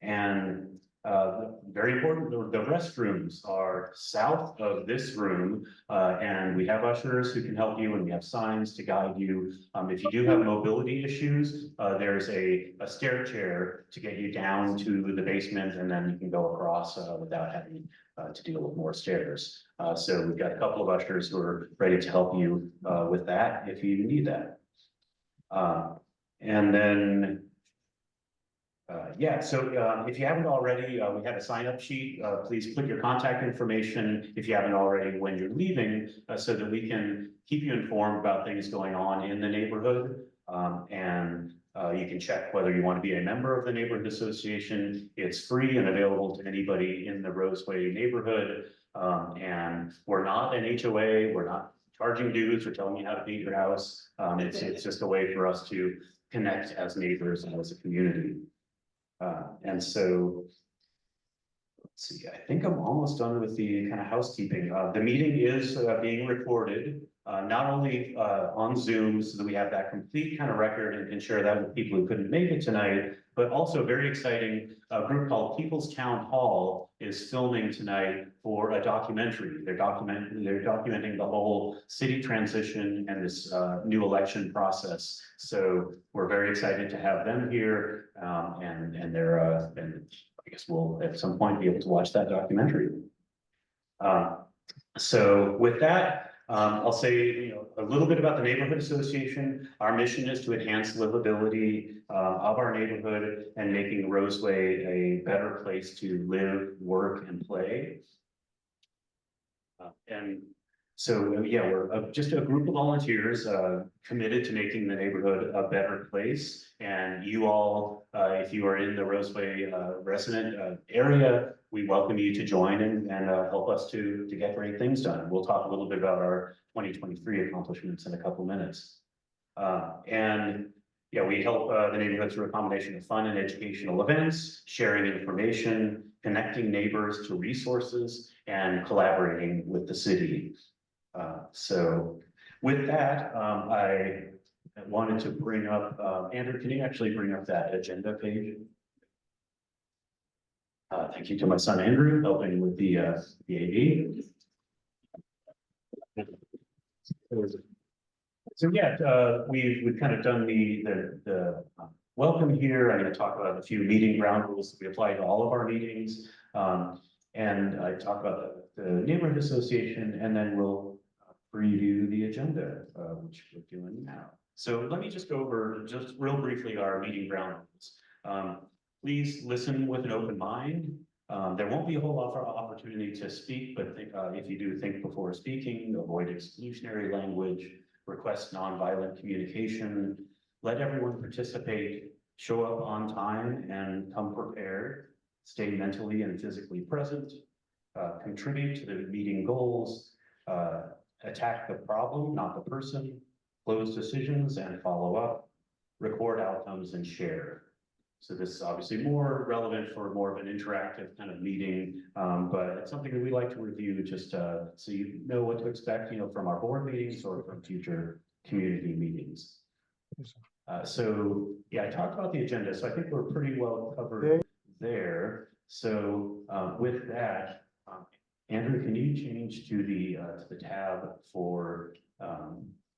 And very important, the restrooms are south of this room, and we have ushers who can help you, and we have signs to guide you. If you do have mobility issues, there's a stair chair to get you down to the basement, and then you can go across without having to deal with more stairs. So we've got a couple of ushers who are ready to help you with that if you need that. And then so if you haven't already, we have a sign-up sheet. Please put your contact information if you haven't already when you're leaving, so that we can keep you informed about things going on in the neighborhood. And you can check whether you want to be a member of the neighborhood association. It's free and available to anybody in the Roseway neighborhood. And we're not an HOA. We're not charging dues or telling you how to paint your house. It's just a way for us to connect as neighbors and as a community. And so, let's see, I think I'm almost done with the kind of housekeeping. The meeting is being recorded, not only on Zoom, so that we have that complete kind of record and can share that with people who couldn't make it tonight, but also very exciting, a group called People's Town Hall is filming tonight for a documentary. They're documenting the whole city transition and this new election process. So we're very excited to have them here, and they're and I guess we'll at some point be able to watch that documentary. So with that, I'll say a little bit about the Neighborhood Association. Our mission is to enhance livability of our neighborhood and making Roseway a better place to live, work, and play. And so, yeah, we're just a group of volunteers committed to making the neighborhood a better place. And you all, if you are in the Roseway resident area, we welcome you to join and help us to get great things done. We'll talk a little bit about our 2023 accomplishments in a couple minutes. And yeah, we help the neighborhood through a combination of fun and educational events, sharing information, connecting neighbors to resources, and collaborating with the city. So with that, I wanted to bring up, Andrew, can you actually bring up that agenda page? Thank you to my son, Andrew, helping with the AV. So yeah, we've kind of done the welcome here. I'm going to talk about a few meeting ground rules that we apply to all of our meetings. And I talk about the neighborhood association, and then we'll preview the agenda, which we're doing now. So let me just go over just real briefly our meeting ground rules. Please listen with an open mind. There won't be a whole lot of opportunity to speak, but if you do, think before speaking, avoid exclusionary language, request nonviolent communication, let everyone participate, show up on time and come prepared, stay mentally and physically present, contribute to the meeting goals, attack the problem, not the person, close decisions and follow up, record outcomes and share. So this is obviously more relevant for more of an interactive kind of meeting, but it's something that we like to review just so you know what to expect, from our board meetings or from future community meetings. So yeah, I talked about the agenda, so I think we're pretty well covered there. So with that, Andrew, can you change to the tab for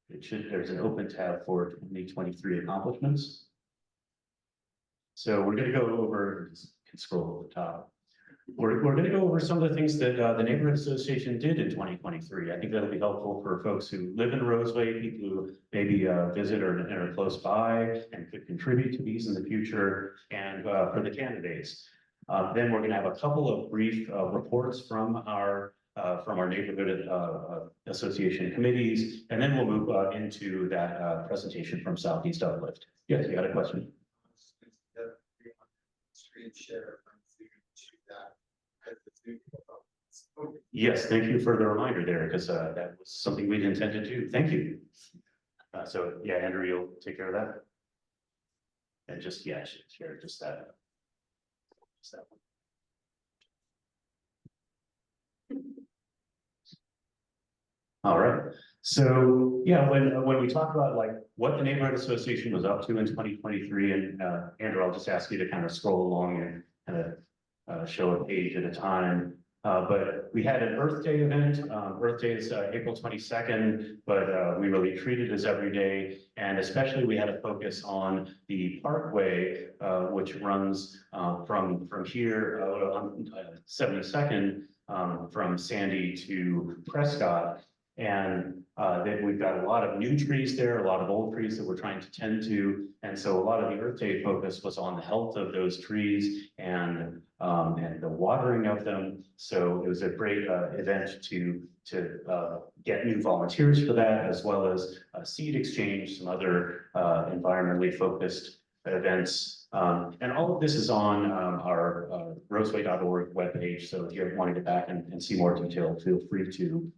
there's an open tab for 2023 accomplishments. So we're going to go over, just can scroll to the top. We're going to go over some of the things that the Neighborhood Association did in 2023. I think that'll be helpful for folks who live in Roseway, people who maybe visit or are close by and could contribute to these in the future, and for the candidates. Then we're going to have a couple of brief reports from our Neighborhood Association committees, and then we'll move into that presentation from Southeast Uplift. Yes, you got a question? Screen share from Zoom to that as the Zoom profile. Yes, thank you for the reminder there, because that was something we'd intend to do. Thank you. So yeah, Andrew, you'll take care of that. And just share just that one. All right. So yeah, when we talk about like what the Neighborhood Association was up to in 2023, and Andrew, I'll just ask you to kind of scroll along kind of show a page at a time. But we had an Earth Day event. Earth Day is April 22nd, but we really treat it as every day. And especially we had a focus on the Parkway, which runs from here on 72nd, from Sandy to Prescott. And then we've got a lot of new trees there, a lot of old trees that we're trying to tend to. And so a lot of the Earth Day focus was on the health of those trees and the watering of them. So it was a great event to get new volunteers for that, as well as seed exchange, some other environmentally focused events. And all of this is on our roseway.org webpage. So if you're wanting to back and see more detail, feel free to.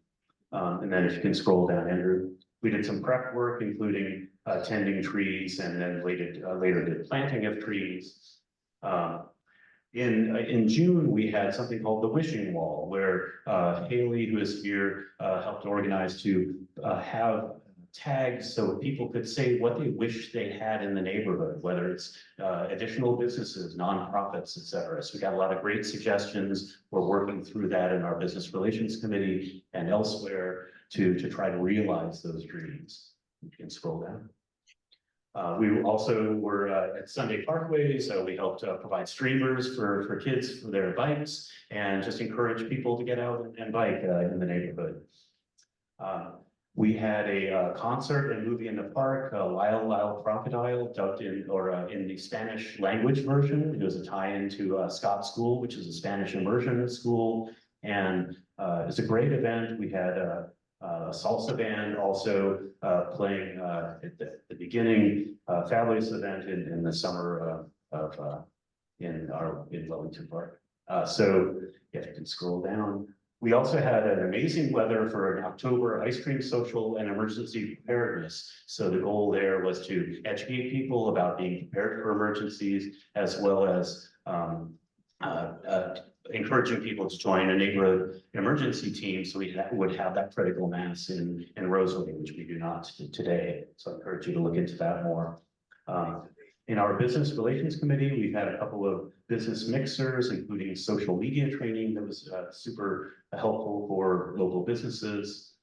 And then if you can scroll down, Andrew, we did some prep work, including tending trees, and then later did planting of trees. In June, we had something called the Wishing Wall, where Haley, who is here, helped organize to have tags so people could say what they wish they had in the neighborhood, whether it's additional businesses, nonprofits, et cetera. So we got a lot of great suggestions. We're working through that in our Business Relations Committee and elsewhere to try to realize those dreams. You can scroll down. We also were at Sunday Parkway, so we helped provide streamers for kids for their bikes and just encourage people to get out and bike in the neighborhood. We had a concert and movie in the park, Lyle Lyle Crocodile, dubbed in, or in the Spanish language version. It was a tie-in to Scott School, which is a Spanish immersion school. And it's a great event. We had a salsa band also playing at the beginning, fabulous event in the summer in Wellington Park. So if you can scroll down. We also had an amazing weather for an October ice cream social and emergency preparedness. So the goal there was to educate people about being prepared for emergencies, as well as encouraging people to join a neighborhood emergency team, so we would have that critical mass in Roseway, which we do not today. So I encourage you to look into that more. In our Business Relations Committee, we've had a couple of business mixers, including social media training that was super helpful for local businesses.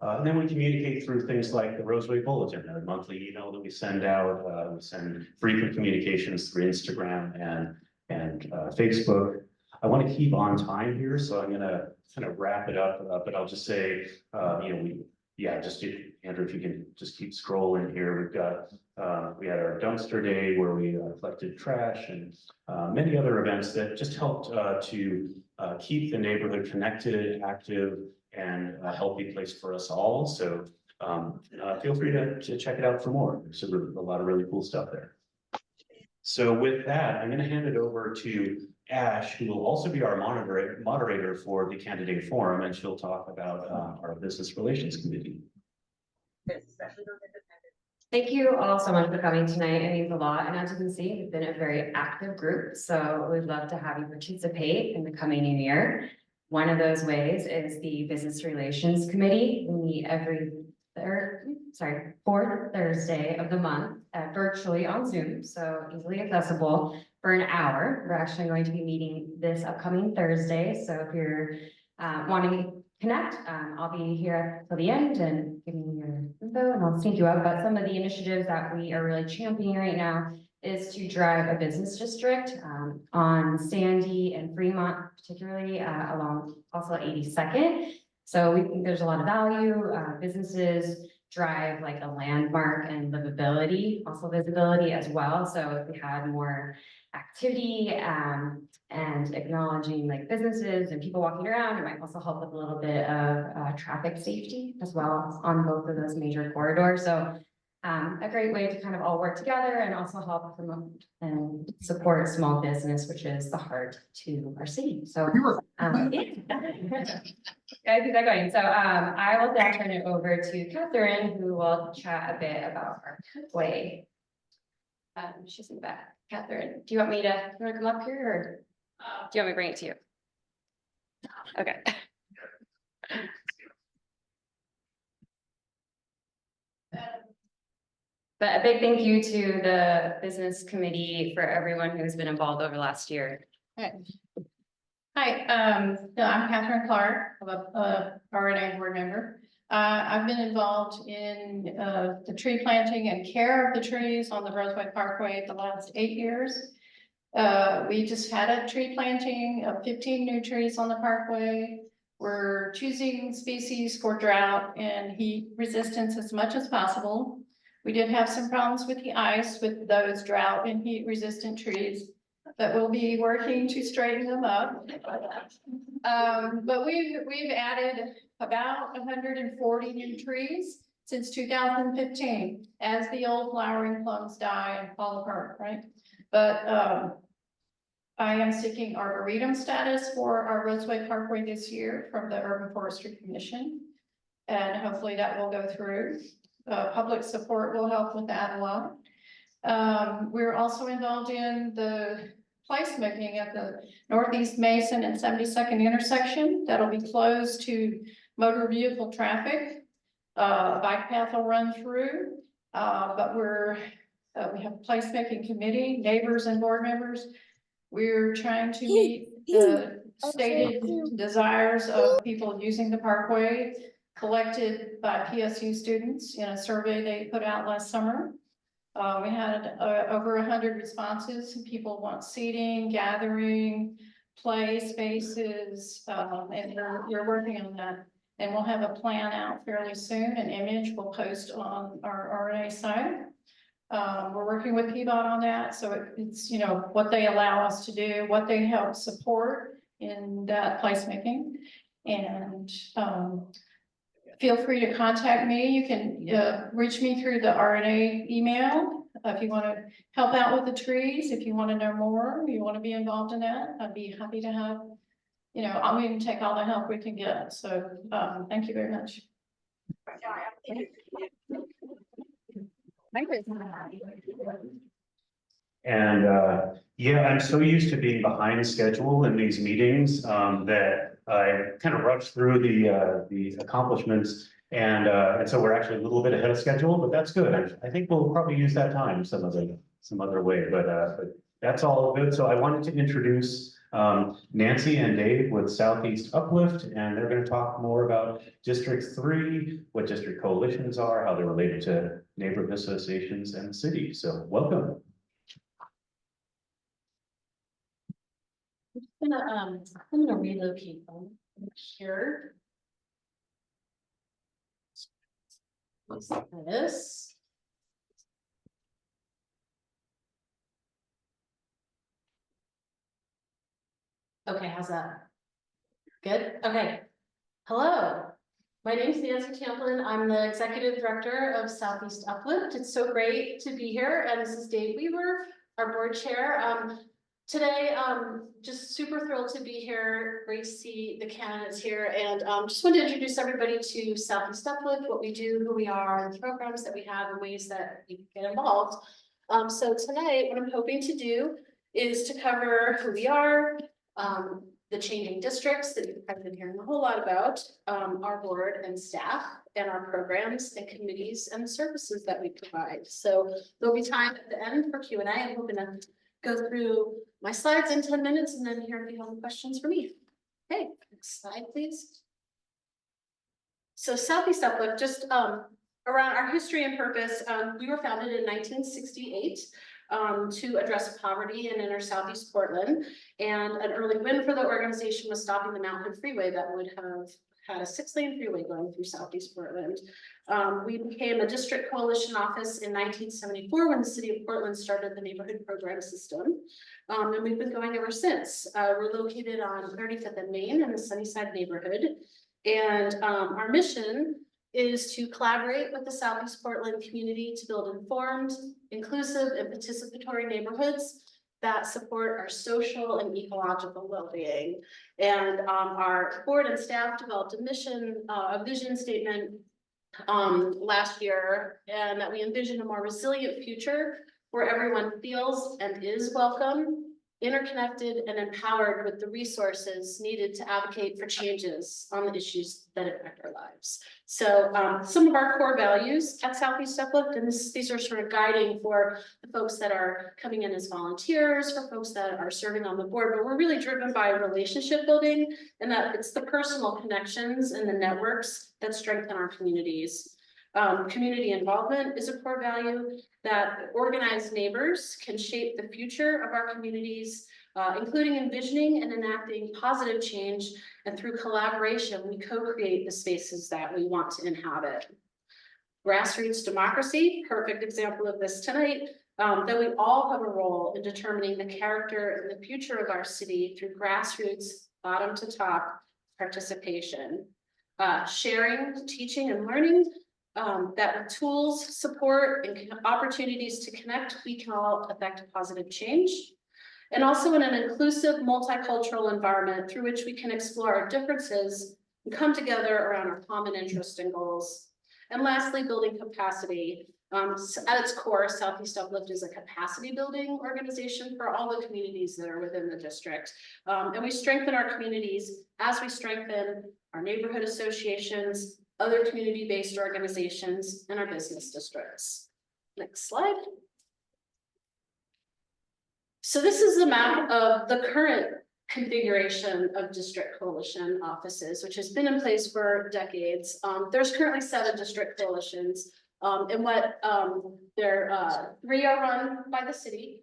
And then we communicate through things like the Roseway Bulletin, a monthly email that we send out. We send frequent communications through Instagram and Facebook. I want to keep on time here, so I'm going to kind of wrap it up, but I'll just say, Andrew, if you can just keep scrolling here, we've got, we had our dumpster day where we collected trash and many other events that just helped to keep the neighborhood connected, active, and a healthy place for us all. So feel free to check it out for more. There's a lot of really cool stuff there. So with that, I'm going to hand it over to Ash, who will also be our moderator for the candidate forum, and she'll talk about our Business Relations Committee. Thank you all so much for coming tonight. It means a lot. And as you can see, we've been a very active group. So we'd love to have you participate in the coming new year. One of those ways is the Business Relations Committee. We meet every fourth Thursday of the month, virtually on Zoom, so easily accessible for an hour. We're actually going to be meeting this upcoming Thursday. So if you're wanting to connect, I'll be here till the end and giving you your info, and I'll sync you up. But some of the initiatives that we are really championing right now is to drive a business district on Sandy and Fremont, particularly along also 82nd. So we think there's a lot of value. Businesses drive like a landmark and livability, also visibility as well. So if we had more activity and acknowledging like businesses and people walking around, it might also help with a little bit of traffic safety as well on both of those major corridors. So a great way to kind of all work together and also help promote and support small business, which is the heart to our city. So yeah, I keep that going. So I will now turn it over to Catherine, who will chat a bit about our way. She's in the back. Catherine, do you want to come up here, or do you want me to bring it to you? Okay. But a big thank you to the business committee for everyone who's been involved over last year. Hi, no, I'm Catherine Clark, I'm a RNA board member. I've been involved in the tree planting and care of the trees on the Roseway Parkway the last 8 years. We just had a tree planting of 15 new trees on the parkway. We're choosing species for drought and heat resistance as much as possible. We did have some problems with the ice with those drought and heat resistant trees that we'll be working to straighten them up. But we've added about 140 new trees since 2015 as the old flowering plums die and fall apart, right? But I am seeking arboretum status for our Roseway Parkway this year from the Urban Forestry Commission. And hopefully that will go through. Public support will help with that a lot. We're also involved in the placemaking at the Northeast Mason and 72nd intersection. That'll be closed to motor vehicle traffic. Bike path will run through, but we have a placemaking committee, neighbors and board members. We're trying to meet the stated desires of people using the parkway, collected by PSU students in a survey they put out last summer. We had over 100 responses. People want seating, gathering, play spaces, and we're working on that. And we'll have a plan out fairly soon. An image we'll post on our RNA site. We're working with PBOT on that. So it's, you know, what they allow us to do, what they help support in that placemaking. And feel free to contact me. You can reach me through the RNA email if you want to help out with the trees. If you want to know more, you want to be involved in that, I'd be happy to have, you know, I'll even take all the help we can get. So thank you very much. And yeah, I'm so used to being behind schedule in these meetings that I kind of rushed through the accomplishments. And so we're actually a little bit ahead of schedule, but that's good. I think we'll probably use that time some other way, but that's all good. So I wanted to introduce Nancy and Dave with Southeast Uplift, and they're going to talk more about District 3, what district coalitions are, how they're related to neighborhood associations and the city. So welcome. I'm gonna relocate them here. This. Okay, how's that? Good, okay. Hello, my name is Nancy Tamplin. I'm the Executive Director of Southeast Uplift. It's so great to be here, and this is Dave Weaver, our board chair. Today, just super thrilled to be here. Great to see the candidates here, and just wanted to introduce everybody to Southeast Uplift, what we do, who we are, the programs that we have, and ways that you can get involved. So tonight, what I'm hoping to do is to cover who we are, the changing districts that you've been hearing a whole lot about, our board and staff, and our programs and committees and the services that we provide. So there'll be time at the end for Q&A. I'm hoping to go through my slides in 10 minutes and then hear if you have any questions for me. Okay, next slide, please. So Southeast Uplift, just around our history and purpose, we were founded in 1968 to address poverty in inner Southeast Portland. And an early win for the organization was stopping the Mountain Freeway that would have had a 6-lane freeway going through Southeast Portland. We became a district coalition office in 1974 when the city of Portland started the neighborhood program system. And we've been going ever since. We're located on 35th and Main in the Sunnyside neighborhood. And our mission is to collaborate with the Southeast Portland community to build informed, inclusive, and participatory neighborhoods that support our social and ecological well-being. And our board and staff developed a vision statement last year, and that we envision a more resilient future where everyone feels and is welcome, interconnected and empowered with the resources needed to advocate for changes on the issues that affect our lives. So some of our core values at Southeast Uplift, and these are sort of guiding for the folks that are coming in as volunteers, for folks that are serving on the board, but we're really driven by relationship building, and that it's the personal connections and the networks that strengthen our communities. Community involvement is a core value, that organized neighbors can shape the future of our communities, including envisioning and enacting positive change, and through collaboration, we co-create the spaces that we want to inhabit. Grassroots democracy, perfect example of this tonight, that we all have a role in determining the character and the future of our city through grassroots, bottom to top participation. Sharing, teaching, and learning, that with tools, support, and opportunities to connect, we can all affect positive change. And also in an inclusive, multicultural environment through which we can explore our differences and come together around our common interests and goals. And lastly, building capacity. At its core, Southeast Uplift is a capacity building organization for all the communities that are within the district. And we strengthen our communities as we strengthen our neighborhood associations, other community-based organizations, and our business districts. Next slide. So this is the map of the current configuration of district coalition offices, which has been in place for decades. There's currently 7 district coalitions, and what 3 are run by the city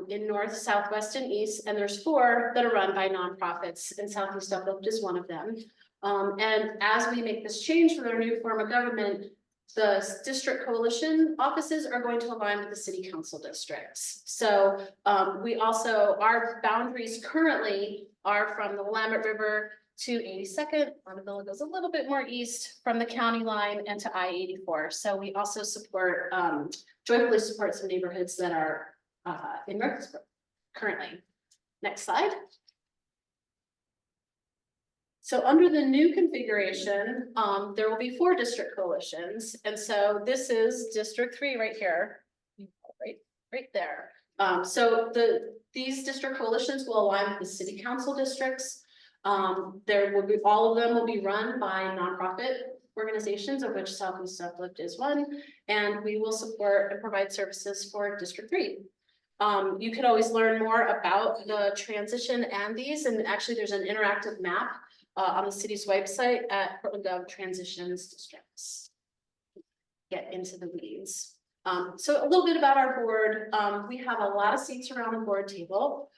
in north, southwest, and east, and there's 4 that are run by nonprofits, and Southeast Uplift is one of them. And as we make this change with our new form of government, the district coalition offices are going to align with the city council districts. So we also, our boundaries currently are from the Willamette River to 82nd. Montebello goes a little bit more east from the county line and to I-84. So we also support, joyfully support some neighborhoods that are in Murfreesboro currently. Next slide. So under the new configuration, there will be 4 district coalitions. And so this is District 3 right here, right there. So these district coalitions will align with the city council districts. There will be, all of them will be run by nonprofit organizations, of which Southeast Uplift is one, and we will support and provide services for District 3. You can always learn more about the transition and these, and actually there's an interactive map on the city's website at Portland Gov Transitions Districts. Get into the weeds. So a little bit about our board. We have a lot of seats around the board table.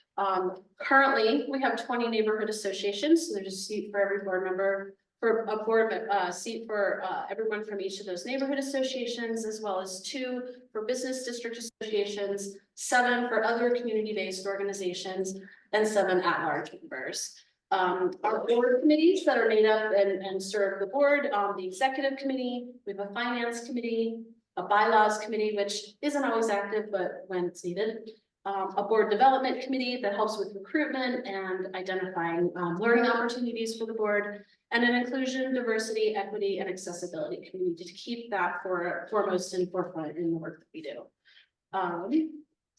Currently, we have 20 neighborhood associations, so there's a seat for every board member, for a board seat for everyone from each of those neighborhood associations, as well as 2 for business district associations, 7 for other community-based organizations, and 7 at-large members. Our board committees that are made up and serve the board, the executive committee, we have a finance committee, a bylaws committee, which isn't always active, but when it's needed, a board development committee that helps with recruitment and identifying learning opportunities for the board, and an inclusion, diversity, equity, and accessibility committee to keep that foremost and forefront in the work that we do.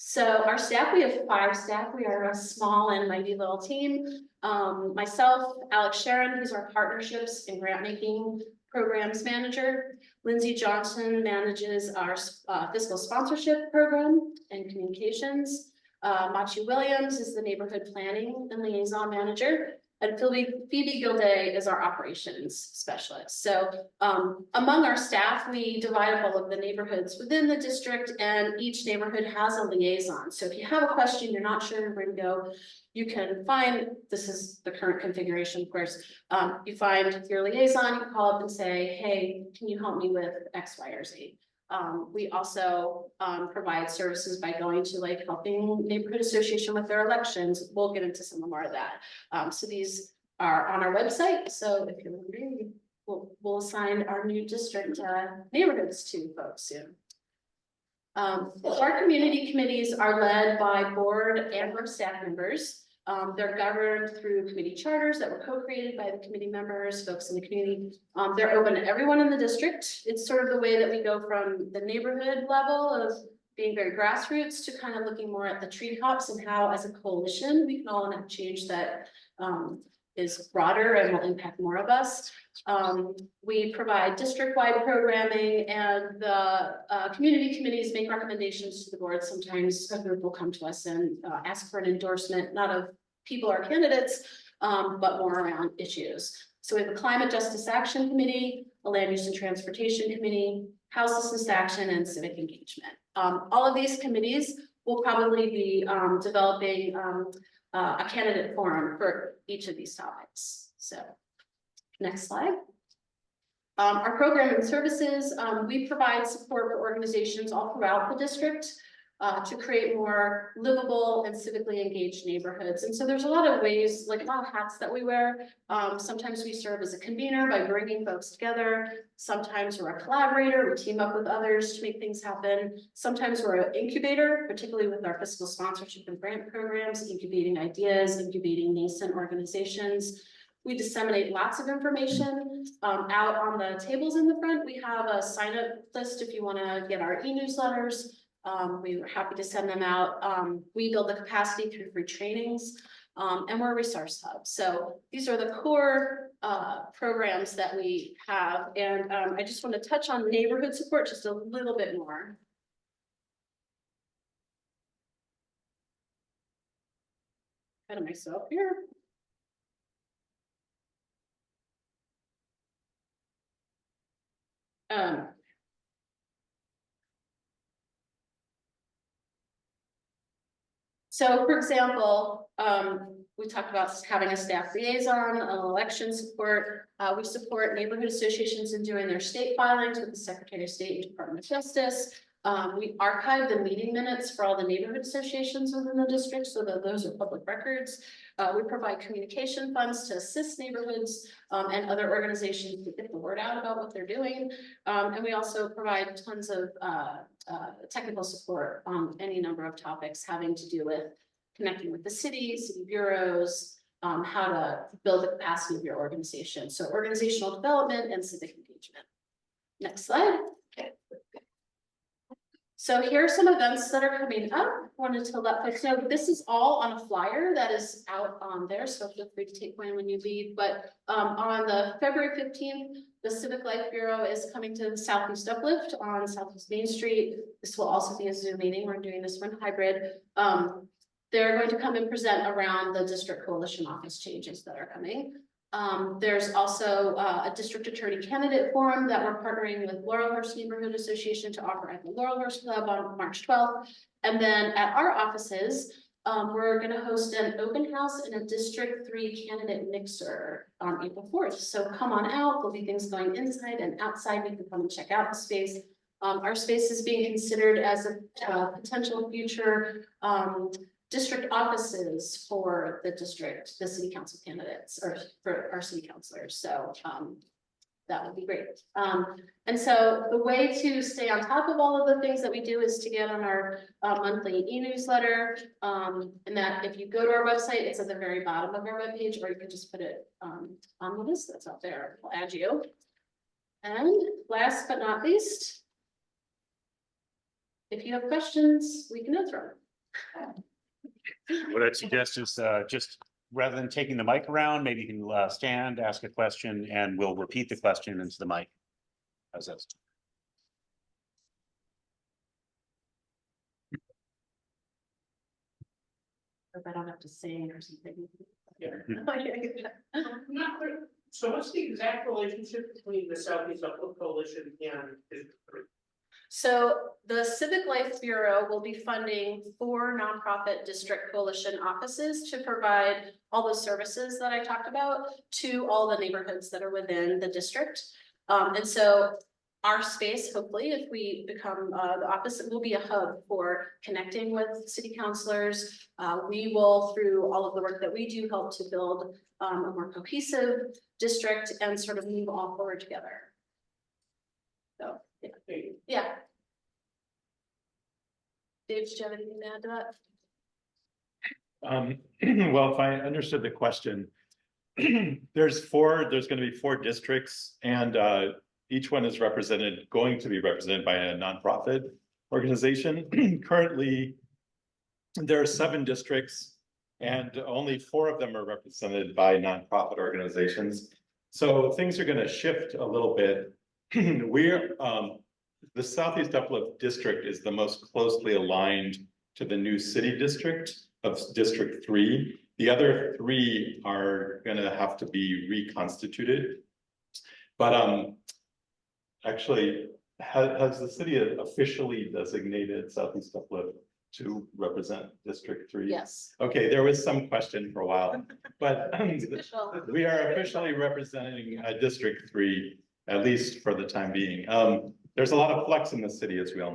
So our staff, we have 5 staff. We are a small and mighty little team. Myself, Alex Sharon, who's our partnerships and grant making programs manager. Lindsay Johnson manages our fiscal sponsorship program and communications. Machi Williams is the neighborhood planning and liaison manager. And Phoebe Gilday is our operations specialist. So among our staff, we divide up all of the neighborhoods within the district, and each neighborhood has a liaison. So if you have a question, you're not sure where to go, you can find, this is the current configuration, of course, you find your liaison, you call up and say, hey, can you help me with X, Y, or Z? We also provide services by going to like helping neighborhood association with their elections. We'll get into some more of that. So these are on our website. So if you're wondering, we'll assign our new district neighborhoods to folks soon. Our community committees are led by board and or staff members. They're governed through committee charters that were co-created by the committee members, folks in the community. They're open to everyone in the district. It's sort of the way that we go from the neighborhood level of being very grassroots to kind of looking more at the treetops and how as a coalition, we can all enact change that is broader and will impact more of us. We provide district-wide programming, and the community committees make recommendations to the board. Sometimes a group will come to us and ask for an endorsement, not of people or candidates, but more around issues. So we have a climate justice action committee, a land use and transportation committee, houselessness action, and civic engagement. All of these committees will probably be developing a candidate forum for each of these topics. So next slide. Our program and services, we provide support for organizations all throughout the district to create more livable and civically engaged neighborhoods. And so there's a lot of ways, like a lot of hats that we wear. Sometimes we serve as a convener by bringing folks together. Sometimes we're a collaborator, we team up with others to make things happen. Sometimes we're an incubator, particularly with our fiscal sponsorship and grant programs, incubating ideas, incubating nascent organizations. We disseminate lots of information out on the tables in the front. We have a sign-up list if you want to get our e-newsletters. We were happy to send them out. We build the capacity through free trainings, and we're a resource hub. So these are the core programs that we have. And I just want to touch on neighborhood support just a little bit more. Ahead of myself here. So for example, we talked about having a staff liaison, an election support. We support neighborhood associations in doing their state filings with the Secretary of State and Department of Justice. We archive the meeting minutes for all the neighborhood associations within the district so that those are public records. We provide communication funds to assist neighborhoods and other organizations to get the word out about what they're doing. And we also provide tons of technical support on any number of topics having to do with connecting with the city bureaus, how to build the capacity of your organization. So organizational development and civic engagement. Next slide. Okay. So here are some events that are coming up. Wanted to let folks know this is all on a flyer that is out on there, so feel free to take one when you leave. But on the February 15th, the Civic Life Bureau is coming to the Southeast Uplift on Southeast Main Street. This will also be a Zoom meeting. We're doing this one hybrid. They're going to come and present around the district coalition office changes that are coming. There's also a district attorney candidate forum that we're partnering with Laurelhurst Neighborhood Association to offer at the Laurelhurst Club on March 12th. And then at our offices, we're going to host an open house and a District 3 candidate mixer on April 4th. So come on out. There'll be things going inside and outside. You can come and check out the space. Our space is being considered as a potential future district offices for the district, the city council candidates, or for our city councilors. So that would be great. And so the way to stay on top of all of the things that we do is to get on our monthly e-newsletter. And that if you go to our website, it's at the very bottom of our webpage, or you can just put it on the list that's out there. We'll add you. And last but not least, if you have questions, we can answer them. What I'd suggest is just rather than taking the mic around, maybe you can stand, ask a question, and we'll repeat the question into the mic. How's that? I don't have to sing or something. Yeah. So what's the exact relationship between the Southeast Uplift Coalition and District 3? So the Civic Life Bureau will be funding 4 nonprofit district coalition offices to provide all those services that I talked about to all the neighborhoods that are within the district. And so our space, hopefully, if we become the office, it will be a hub for connecting with city councilors. We will, through all of the work that we do, help to build a more cohesive district and sort of move all forward together. So, yeah. Dave, did you have anything to add to that? Well, if I understood the question, there's going to be 4 districts, and each one is going to be represented by a nonprofit. organization. Currently, there are 7 districts and only 4 of them are represented by nonprofit organizations. So things are going to shift a little bit. We're the Southeast Uplift District is the most closely aligned to the new city district of District 3. The other 3 are going to have to be reconstituted. But actually, has the city officially designated Southeast Uplift to represent District 3? Yes. Okay, there was some question for a while, but Official. we are officially representing District 3, at least for the time being. There's a lot of flux in the city, as we all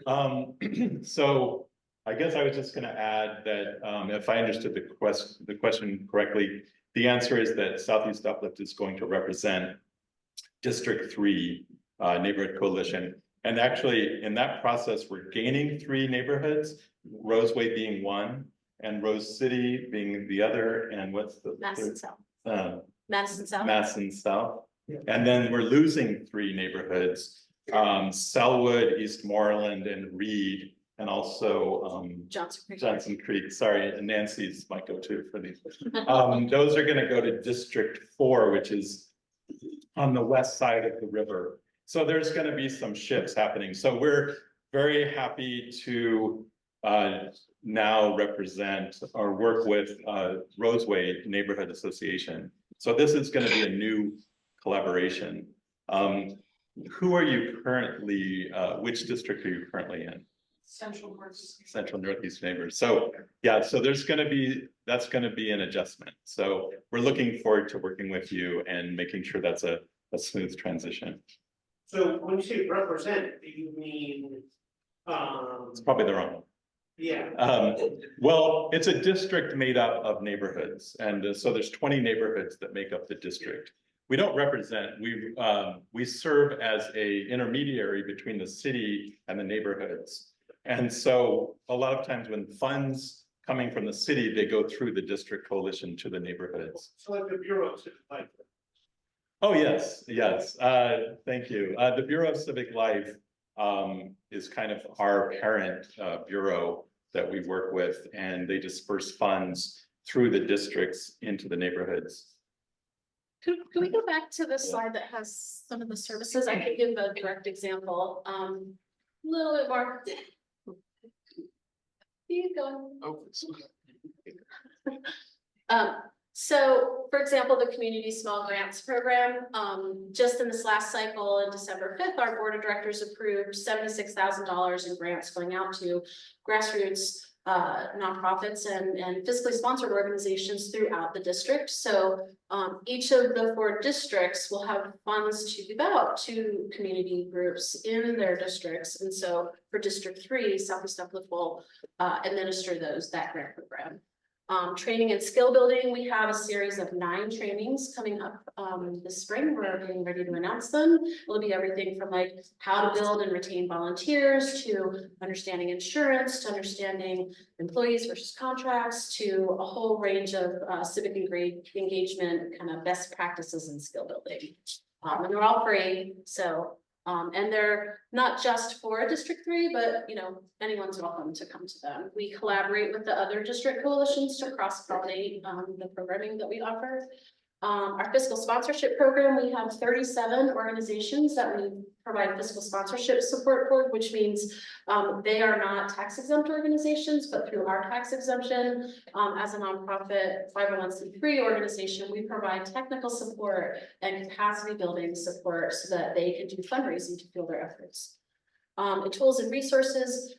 know. So I guess I was just going to add that if I understood the question correctly, the answer is that Southeast Uplift is going to represent District 3 Neighborhood Coalition. And actually, in that process, we're gaining 3 neighborhoods, Roseway being one, and Rose City being the other, and what's the Madison South. Madison Madison South. Madison South. And then we're losing 3 neighborhoods, Selwood, Eastmoreland, and Reed, and also Johnson Creek. Johnson Creek. Sorry, Nancy's my go-to for these. Those are going to go to District 4, which is on the west side of the river. So there's going to be some shifts happening. So we're very happy to now represent or work with Roseway Neighborhood Association. So this is going to be a new collaboration. Who are you currently, which district are you currently in? Central Northeast. Central Northeast neighbors. So yeah, so there's going to be, that's going to be an adjustment. So we're looking forward to working with you and making sure that's a smooth transition. So when you say represent, do you mean, It's probably the wrong one. yeah, Well, it's a district made up of neighborhoods. And so there's 20 neighborhoods that make up the district. We don't represent, we serve as a intermediary between the city and the neighborhoods. And so a lot of times when funds coming from the city, they go through the district coalition to the neighborhoods. so like the Bureau of Civic Life. Oh, yes, yes. Thank you. The Bureau of Civic Life is kind of our parent bureau that we work with, and they disperse funds through the districts into the neighborhoods. Can we go back to the slide that has some of the services? I can give a direct example. A little bit more. Keep going. So, for example, the Community Small Grants Program, just in this last cycle, in December 5th, our board of directors approved $76,000 in grants going out to grassroots nonprofits and fiscally sponsored organizations throughout the district. So each of the 4 districts will have funds to give out to community groups in their districts. And so for District 3, Southeast Uplift will administer that grant program. Training and skill building, we have a series of 9 trainings coming up this spring. We're getting ready to announce them. It'll be everything from like how to build and retain volunteers to understanding insurance, to understanding employees versus contracts, to a whole range of civic engagement kind of best practices and skill building. And they're all free. So and they're not just for District 3, but anyone's welcome to come to them. We collaborate with the other district coalitions to cross-pollinate the programming that we offer. Our fiscal sponsorship program, we have 37 organizations that we provide fiscal sponsorship support for, which means they are not tax exempt organizations, but through our tax exemption, as a nonprofit 501c3 organization, we provide technical support and capacity building support so that they can do fundraising to fuel their efforts. Tools and resources,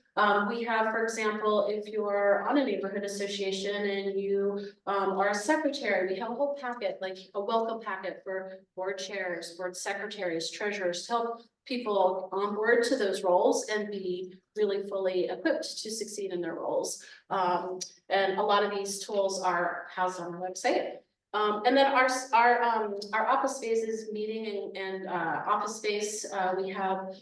we have, for example, if you're on a neighborhood association and you are a secretary, we have a whole packet, like a welcome packet for board chairs, board secretaries, treasurers, to help people on board to those roles and be really fully equipped to succeed in their roles. And a lot of these tools are housed on our website. And then our office spaces, meeting and office space, we have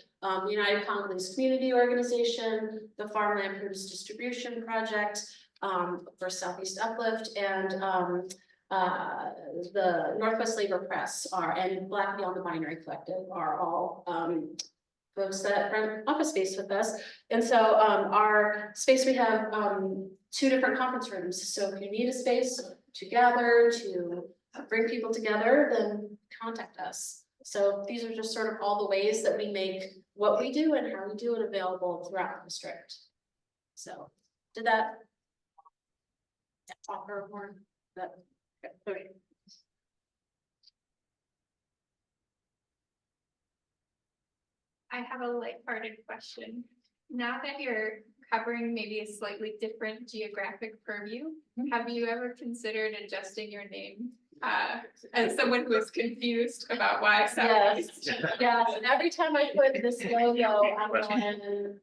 United Congolese Community Organization, the Farmland Produce Distribution Project for Southeast Uplift, and the Northwest Labor Press and Black Beyond the Binary Collective are all folks that rent office space with us. And so our space, we have 2 different conference rooms. So if you need a space to gather, to bring people together, then contact us. So these are just sort of all the ways that we make what we do and how we do it available throughout the district. So did that offer more? That okay. I have a lighthearted question. Now that you're covering maybe a slightly different geographic purview, have you ever considered adjusting your name? As someone who is confused about why Southeast. Yes, and every time I put this logo, I'm going,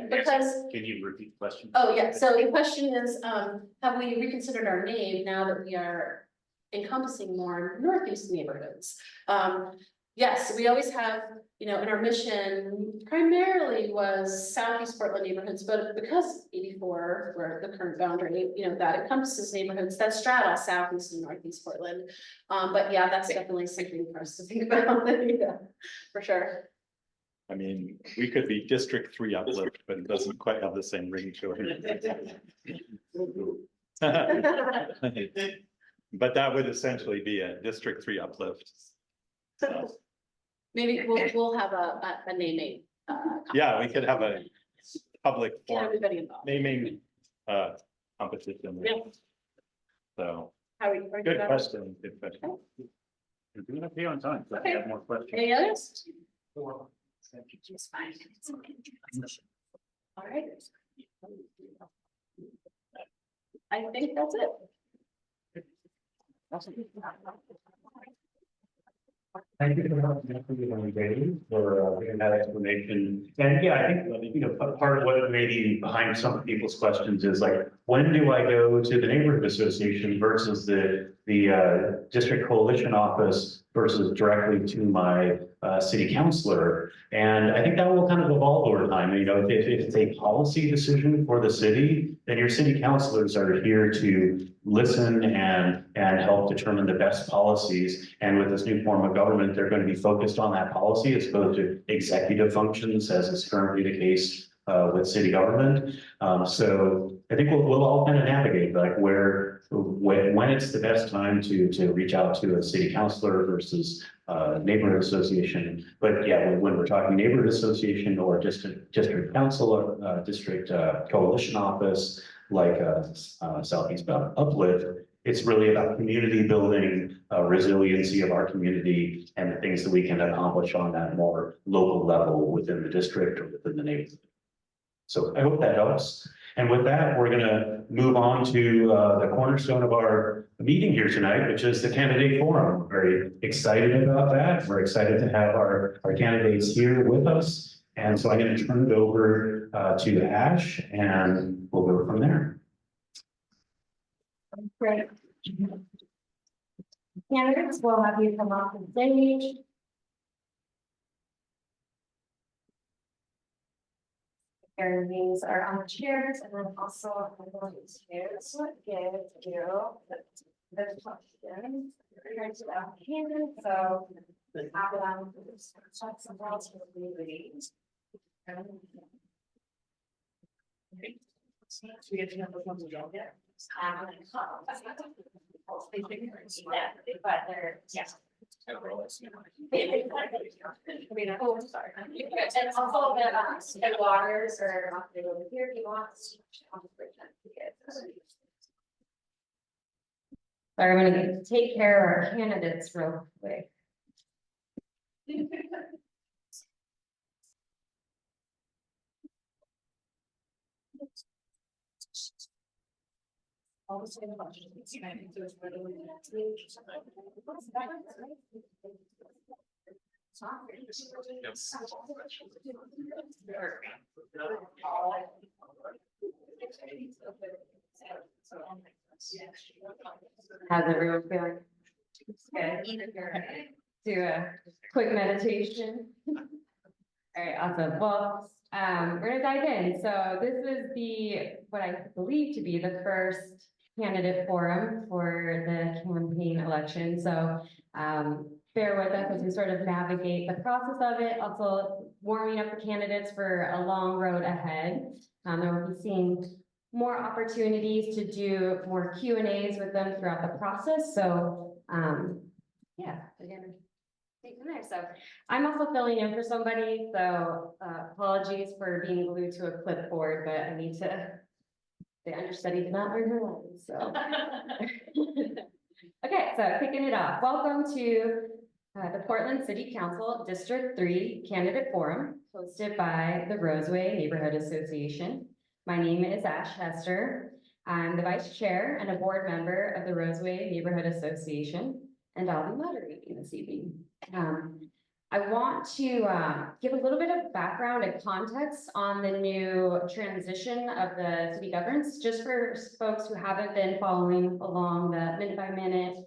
because, Can you repeat the question? oh, yeah, so the question is, have we reconsidered our name now that we are encompassing more Northeast neighborhoods? Yes, we always have, in our mission primarily was Southeast Portland neighborhoods, but because 84 were the current boundary, that encompasses neighborhoods that straddle Southeast and Northeast Portland. But yeah, that's definitely something for us to think about, yeah, for sure. I mean, we could be District 3 Uplift, but it doesn't quite have the same ring to it. But that would essentially be a District 3 Uplift. So. Maybe we'll have a naming. Yeah, we could have a public Get forum, everybody involved. naming competition. Yeah. So, How are you? good question, good question. We're doing okay on time, so if Okay. you have more questions. Any others? Just fine. All right. I think that's it. Thank you for giving that explanation. And yeah, I think, part of what may be behind some of people's questions is like, when do I go to the neighborhood association versus the district coalition office versus directly to my city councilor? And I think that will kind of evolve over time. If it's a policy decision for the city, then your city councilors are here to listen and help determine the best policies. And with this new form of government, they're going to be focused on that policy as opposed to executive functions, as is currently the case with city government. So I think we'll all kind of navigate like when it's the best time to reach out to a city councilor versus neighborhood association. But yeah, when we're talking neighborhood association or district council or district coalition office, like Southeast Uplift, it's really about community building, resiliency of our community, and the things that we can accomplish on that more local level within the district or within the neighborhood. So I hope that helps. And with that, we're going to move on to the cornerstone of our meeting here tonight, which is the candidate forum. We're very excited about that. We're excited to have our candidates here with us. And so I'm going to turn it over to Ash, and we'll go from there. Great. Candidates, we'll have you come off the stage. Your names are on the chairs, and then also I'm going to give you the questions. Regarding to the applicant, so some relatively read. We get to know the ones we don't get. But they're, yeah. I mean, oh, sorry. And also the waters are not over here if you want. Sorry, I'm gonna take care of our candidates real quick. All the same questions. How's everyone feeling? Good. Do a quick meditation. All right, awesome. Well, we're gonna dive in. So this is what I believe to be the first candidate forum for the campaign election. So bear with us as we sort of navigate the process of it. Also, warming up the candidates for a long road ahead. And we'll be seeing more opportunities to do more Q&As with them throughout the process. So, yeah, again, take from there. So I'm also filling in for somebody, so apologies for being glued to a clipboard, but I need to, the understudy did not learn her lines, so. Okay, so kicking it off. Welcome to the Portland City Council District 3 Candidate Forum, hosted by the Roseway Neighborhood Association. My name is Ash Hester. I'm the vice chair and a board member of the Roseway Neighborhood Association, and I'll be moderating this evening. I want to give a little bit of background and context on the new transition of the city governance, just for folks who haven't been following along the minute-by-minute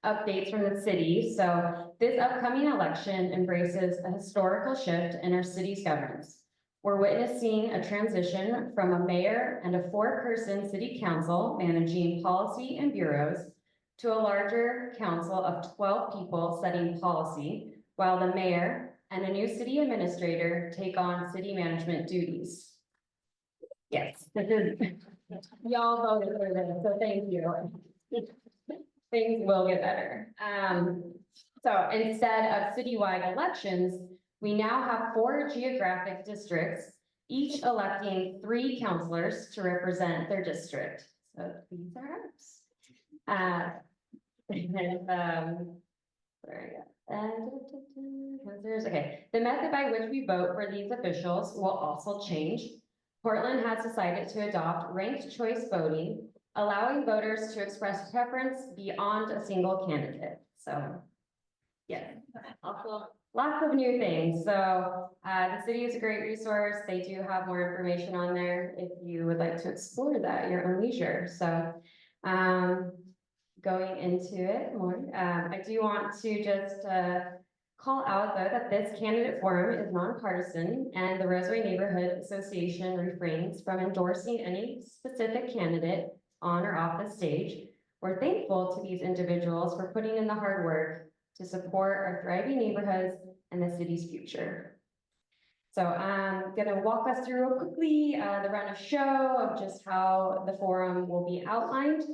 updates from the city. So this upcoming election embraces a historical shift in our city's governance. We're witnessing a transition from a mayor and a 4-person city council managing policy and bureaus to a larger council of 12 people setting policy, while the mayor and a new city administrator take on city management duties. Yes, this is, y'all voted for this, so thank you. Things will get better. So instead of citywide elections, we now have 4 geographic districts, each electing 3 councilors to represent their district. So these are ours. Okay, the method by which we vote for these officials will also change. Portland has decided to adopt ranked choice voting, allowing voters to express preference beyond a single candidate. So, yeah, also lots of new things. So the city is a great resource. They do have more information on there if you would like to explore that at your own leisure. So going into it more, I do want to just call out though that this candidate forum is nonpartisan, and the Roseway Neighborhood Association refrains from endorsing any specific candidate on or off the stage. We're thankful to these individuals for putting in the hard work to support our thriving neighborhoods and the city's future. So I'm gonna walk us through real quickly the run of show of just how the forum will be outlined,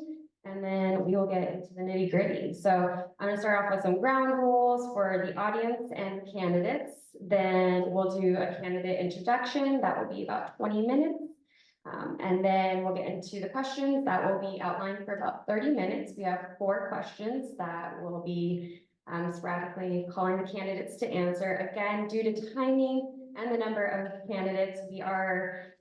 and then we will get into the nitty gritty. So I'm gonna start off with some ground rules for the audience and candidates. Then we'll do a candidate introduction. That will be about 20 minutes. And then we'll get into the questions that will be outlined for about 30 minutes. We have 4 questions that will be sporadically calling the candidates to answer. Again, due to timing and the number of candidates, we are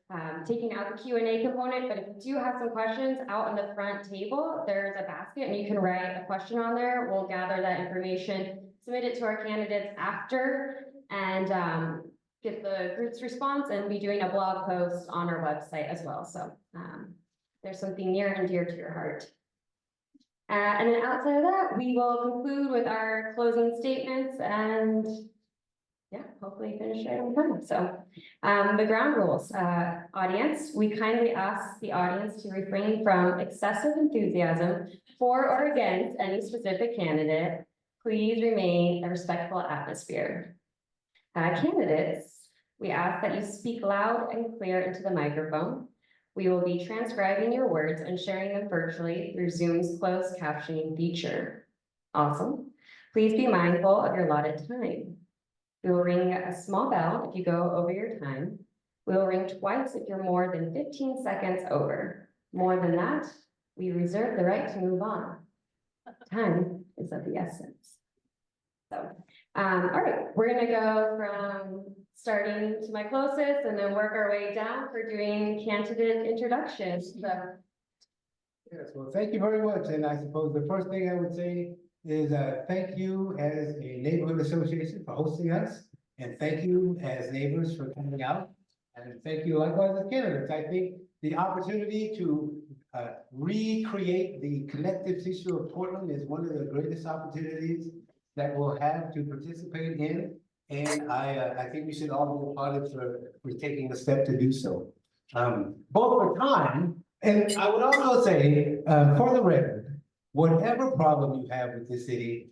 taking out the Q&A component, but if you do have some questions out on the front table, there's a basket and you can write a question on there. We'll gather that information, submit it to our candidates after, and get the group's response, and be doing a blog post on our website as well. So there's something near and dear to your heart. And then outside of that, we will conclude with our closing statements and yeah, hopefully finish right on time. So the ground rules, audience, we kindly ask the audience to refrain from excessive enthusiasm for or against any specific candidate. Please remain a respectful atmosphere. Candidates, we ask that you speak loud and clear into the microphone. We will be transcribing your words and sharing them virtually through Zoom's closed captioning feature. Awesome. Please be mindful of your allotted time. We will ring a small bell if you go over your time. We will ring twice if you're more than 15 seconds over. More than that, we reserve the right to move on. Time is of the essence. So, all right, we're gonna go from starting to my closest and then work our way down for doing candidate introductions. So. Yes, well, thank you very much. And I suppose the first thing I would say is thank you as a neighborhood association for hosting us. And thank you as neighbors for coming out. And thank you likewise as candidates. I think the opportunity to recreate the connective tissue of Portland is one of the greatest opportunities that we'll have to participate in. And I think we should all be applauded for taking the step to do so. Both for time, and I would also say, for the record, whatever problem you have with the city,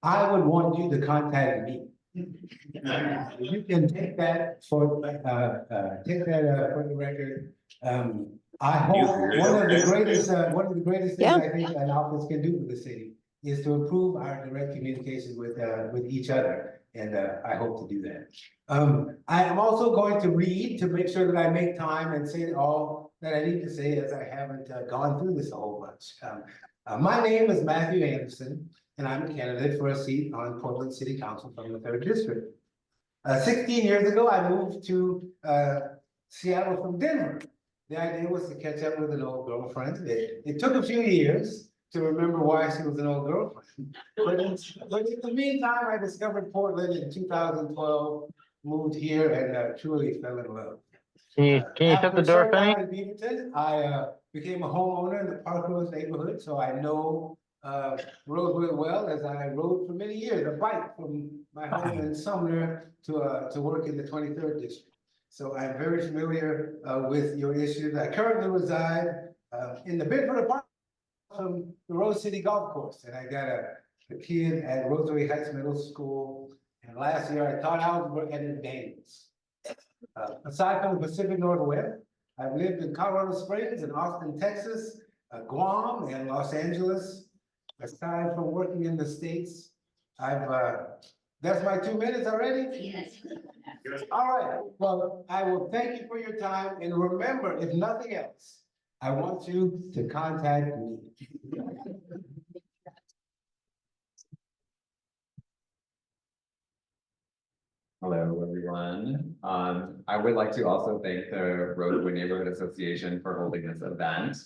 I would want you to contact me. You can take that for, for the record. I hope one of the greatest things I think an office can do for the city is to improve our direct communication with each other, and I hope to do that. I am also going to read to make sure that I make time and say all that I need to say, as I haven't gone through this a whole bunch. My name is Matthew Anderson, and I'm a candidate for a seat on Portland City Council from the 3rd District. 16 years ago, I moved to Seattle from Denver. The idea was to catch up with an old girlfriend. It took a few years to remember why she was an old girlfriend. But in the meantime, I discovered Portland in 2012, moved here, and truly fell in love. Can you shut the door, Fanny? After serving out in Beaverton, I became a homeowner in the Roseway Neighborhood, so I know Roseway well, as I rode for many years, a bike from my home in Sumner to work in the 23rd District. So I'm very familiar with your issues. I currently reside in the Bedford apartment from the Rose City Golf Course, and I got a kid at Roseway Heights Middle School. And last year I taught algebra at McDaniels. Aside from the Pacific Northwest, I've lived in Colorado Springs and Austin, Texas, Guam, and Los Angeles. Aside from working in the States, that's my 2 minutes already? Yes. All right, well, I will thank you for your time, and remember, if nothing else, I want you to contact me. Hello, everyone. I would like to also thank the Roseway Neighborhood Association for holding this event.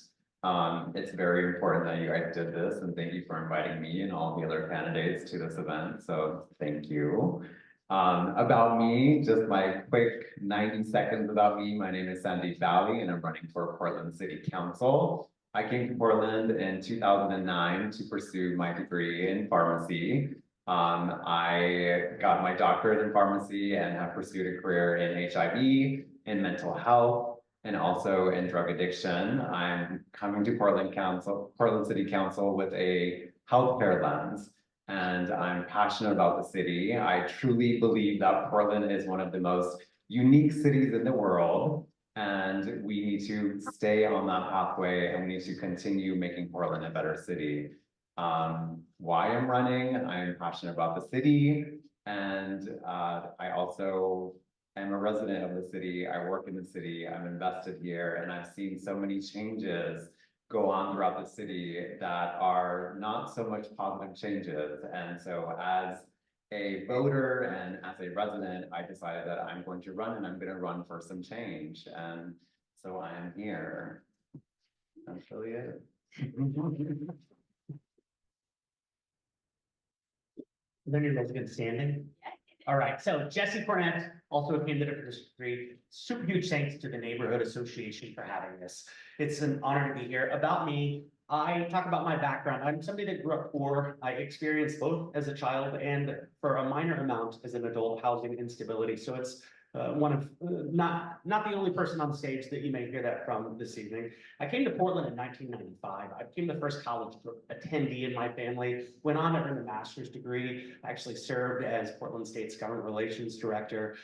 It's very important that you guys did this, and thank you for inviting me and all the other candidates to this event. So thank you. About me, just my quick 90 seconds about me. My name is Sandeep Bali, and I'm running for Portland City Council. I came to Portland in 2009 to pursue my degree in pharmacy. I got my doctorate in pharmacy and have pursued a career in HIV, in mental health, and also in drug addiction. I'm coming to Portland City Council with a healthcare lens, and I'm passionate about the city. I truly believe that Portland is one of the most unique cities in the world, and we need to stay on that pathway, and we need to continue making Portland a better city. Why I'm running, I'm passionate about the city, and I also am a resident of the city. I work in the city, I'm invested here, and I've seen so many changes go on throughout the city that are not so much positive changes. And so as a voter and as a resident, I decided that I'm going to run, and I'm going to run for some change. And so I am here. That's really it. Then you're both good standing. All right, so Jesse Cornett, also a candidate for District 3. Super huge thanks to the Neighborhood Association for having this. It's an honor to be here. About me, I talk about my background. I'm somebody that grew up poor. I experienced both as a child and for a minor amount as an adult housing instability. So it's not the only person on stage that you may hear that from this evening. I came to Portland in 1995. I became the first college attendee in my family, went on to earn a master's degree, actually served as Portland State's government relations director,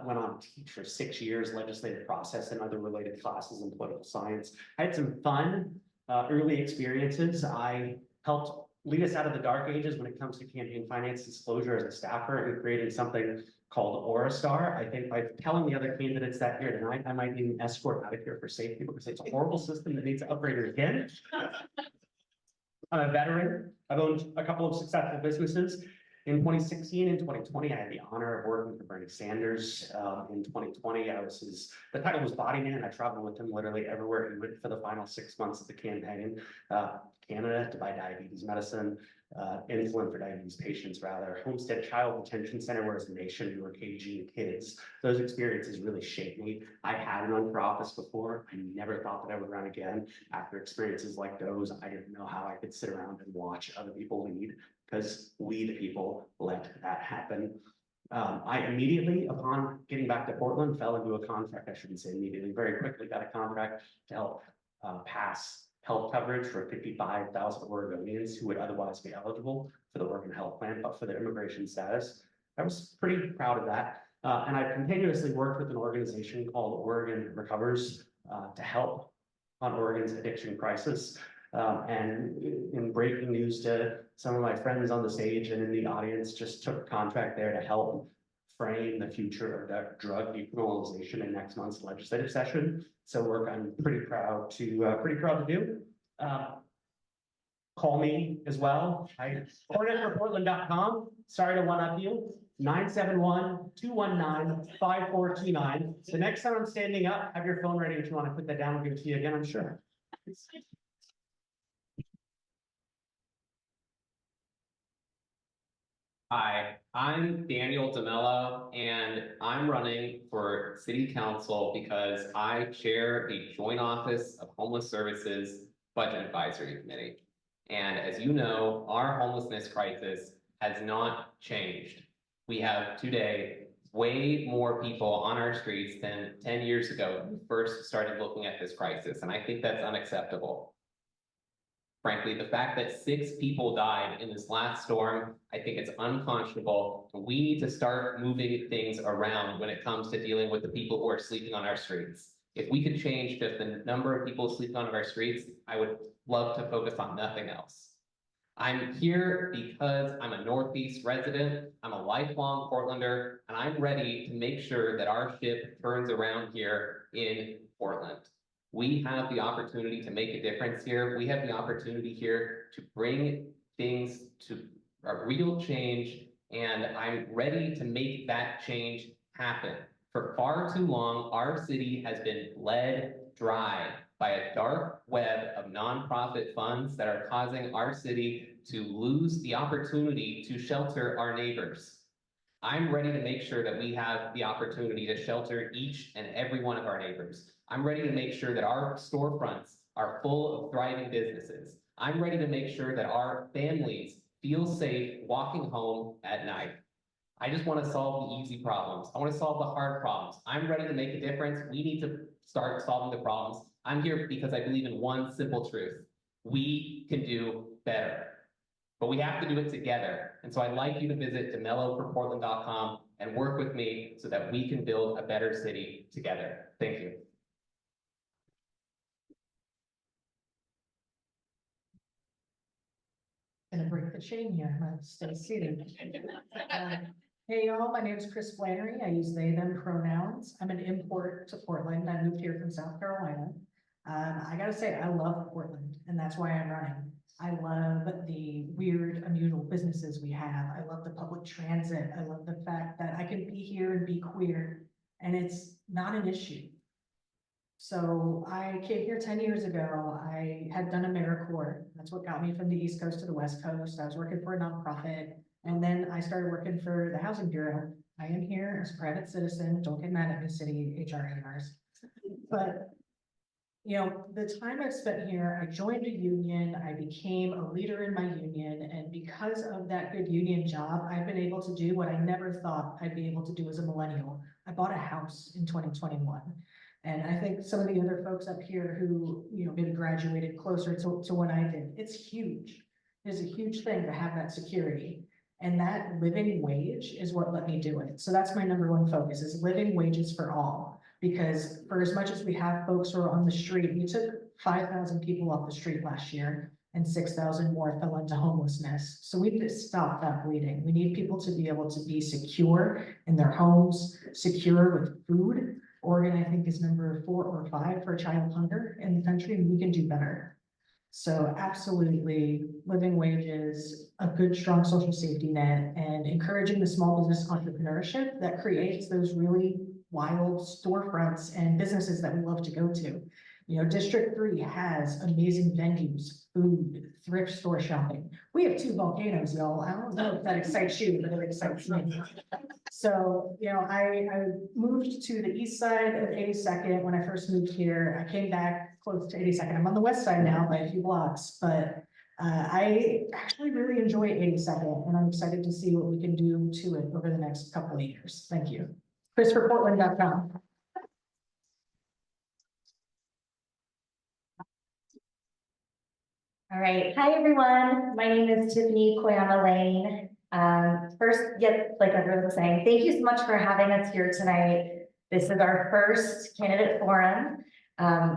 went on to teach for 6 years, legislative process and other related classes in political science. I had some fun early experiences. I helped lead us out of the dark ages when it comes to campaign finance disclosure as a staffer and created something called Orastar. I think by telling the other candidates that here tonight, I might need an escort out of here for safety because it's a horrible system that needs upgraded again. I'm a veteran. I've owned a couple of successful businesses. In 2016 and 2020, I had the honor of working for Bernie Sanders. In 2020, the title was body man. I traveled with him literally everywhere he went for the final 6 months of the campaign. Canada to buy diabetes medicine, insulin for diabetes patients rather, Homestead Child Detention Center, where as a nation we were caging kids. Those experiences really shaped me. I had run for office before. I never thought that I would run again. After experiences like those, I didn't know how I could sit around and watch other people lead, because we the people let that happen. I immediately, upon getting back to Portland, fell into a contract. I shouldn't say immediately, very quickly got a contract to help pass health coverage for 55,000 Oregonians who would otherwise be eligible for the Oregon Health Plan, but for their immigration status. I was pretty proud of that. And I've continuously worked with an organization called Oregon Recovers to help on Oregon's addiction crisis. And in breaking news to some of my friends on the stage and in the audience, just took a contract there to help frame the future of drug decriminalization in next month's legislative session. So work I'm pretty proud to do. Call me as well. Cornett.portland.com. Sorry to one up you. 971-219-5429. The next time I'm standing up, have your phone ready if you want to put that down and give it to you again, I'm sure. Hi, I'm Daniel DeMelo, and I'm running for City Council because I chair the Joint Office of Homeless Services Budget Advisory Committee. And as you know, our homelessness crisis has not changed. We have today way more people on our streets than 10 years ago when we first started looking at this crisis, and I think that's unacceptable. Frankly, the fact that 6 people died in this last storm, I think it's unconscionable. We need to start moving things around when it comes to dealing with the people who are sleeping on our streets. If we could change just the number of people sleeping on our streets, I would love to focus on nothing else. I'm here because I'm a Northeast resident, I'm a lifelong Portlander, and I'm ready to make sure that our ship turns around here in Portland. We have the opportunity to make a difference here. We have the opportunity here to bring things to a real change, and I'm ready to make that change happen. For far too long, our city has been bled dry by a dark web of nonprofit funds that are causing our city to lose the opportunity to shelter our neighbors. I'm ready to make sure that we have the opportunity to shelter each and every one of our neighbors. I'm ready to make sure that our storefronts are full of thriving businesses. I'm ready to make sure that our families feel safe walking home at night. I just want to solve the easy problems. I want to solve the hard problems. I'm ready to make a difference. We need to start solving the problems. I'm here because I believe in one simple truth. We can do better, but we have to do it together. And so I'd like you to visit DeMeloforportland.com and work with me so that we can build a better city together. Thank you. Gonna break the chain here, I'm gonna stay seated. Hey y'all, my name is Chris Flanary. I use they, them pronouns. I'm an import to Portland. I moved here from South Carolina. I gotta say, I love Portland, and that's why I'm running. I love the weird, unusual businesses we have. I love the public transit. I love the fact that I can be here and be queer, and it's not an issue. So I came here 10 years ago. I had done AmeriCorps. That's what got me from the East Coast to the West Coast. I was working for a nonprofit, and then I started working for the Housing Bureau. I am here as a private citizen. Don't get mad at me, city HRAs. But you know, the time I've spent here, I joined a union, I became a leader in my union, and because of that good union job, I've been able to do what I never thought I'd be able to do as a millennial. I bought a house in 2021. And I think some of the other folks up here who, you know, maybe graduated closer to when I did, it's huge. It's a huge thing to have that security. And that living wage is what let me do it. So that's my #1 focus, is living wages for all. Because for as much as we have folks who are on the street, we took 5,000 people off the street last year and 6,000 more fell into homelessness. So we need to stop that bleeding. We need people to be able to be secure in their homes, secure with food. Oregon, I think, is #4 or 5 for child hunger in the country, and we can do better. So absolutely, living wages, a good, strong social safety net, and encouraging the small business entrepreneurship that creates those really wild storefronts and businesses that we love to go to. You know, District 3 has amazing venues, food, thrift store shopping. We have 2 volcanoes, y'all. I don't know if that excites you, but it excites me. So, you know, I moved to the east side of 82nd when I first moved here. I came back close to 82nd. I'm on the west side now by a few blocks, but I actually really enjoy 82nd, and I'm excited to see what we can do to it over the next couple of years. Thank you. ChrisForPortland.com. All right. Hi, everyone. My name is Tiffany Koyama Lane. First, yeah, like everyone was saying, thank you so much for having us here tonight. This is our first candidate forum.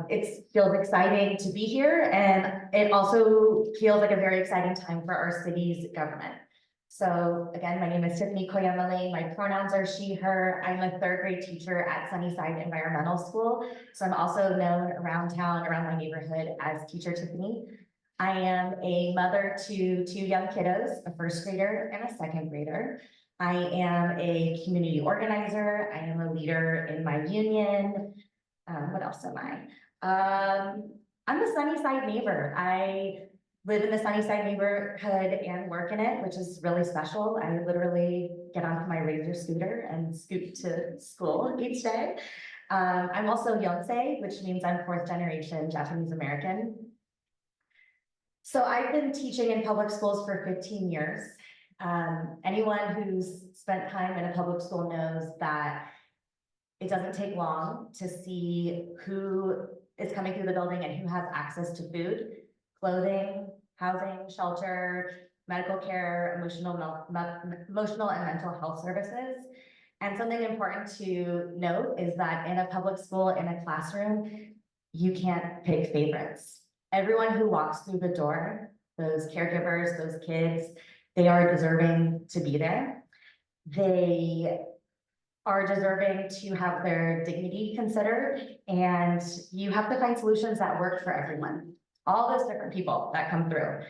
It feels exciting to be here, and it also feels like a very exciting time for our city's government. So again, my name is Tiffany Koyama. My pronouns are she, her. I'm a third grade teacher at Sunnyside Environmental School. So I'm also known around town, around my neighborhood as Teacher Tiffany. I am a mother to 2 young kiddos, a first grader and a second grader. I am a community organizer. I am a leader in my union. What else am I? I'm a Sunnyside neighbor. I live in the Sunnyside neighborhood and work in it, which is really special. I literally get onto my Razor scooter and scoot to school each day. I'm also Yonsei, which means I'm 4th generation Japanese American. So I've been teaching in public schools for 15 years. Anyone who's spent time in a public school knows that it doesn't take long to see who is coming through the building and who has access to food, clothing, housing, shelter, medical care, emotional and mental health services. And something important to note is that in a public school, in a classroom, you can't pick favorites. Everyone who walks through the door, those caregivers, those kids, they are deserving to be there. They are deserving to have their dignity considered, and you have to find solutions that work for everyone. All those different people that come through.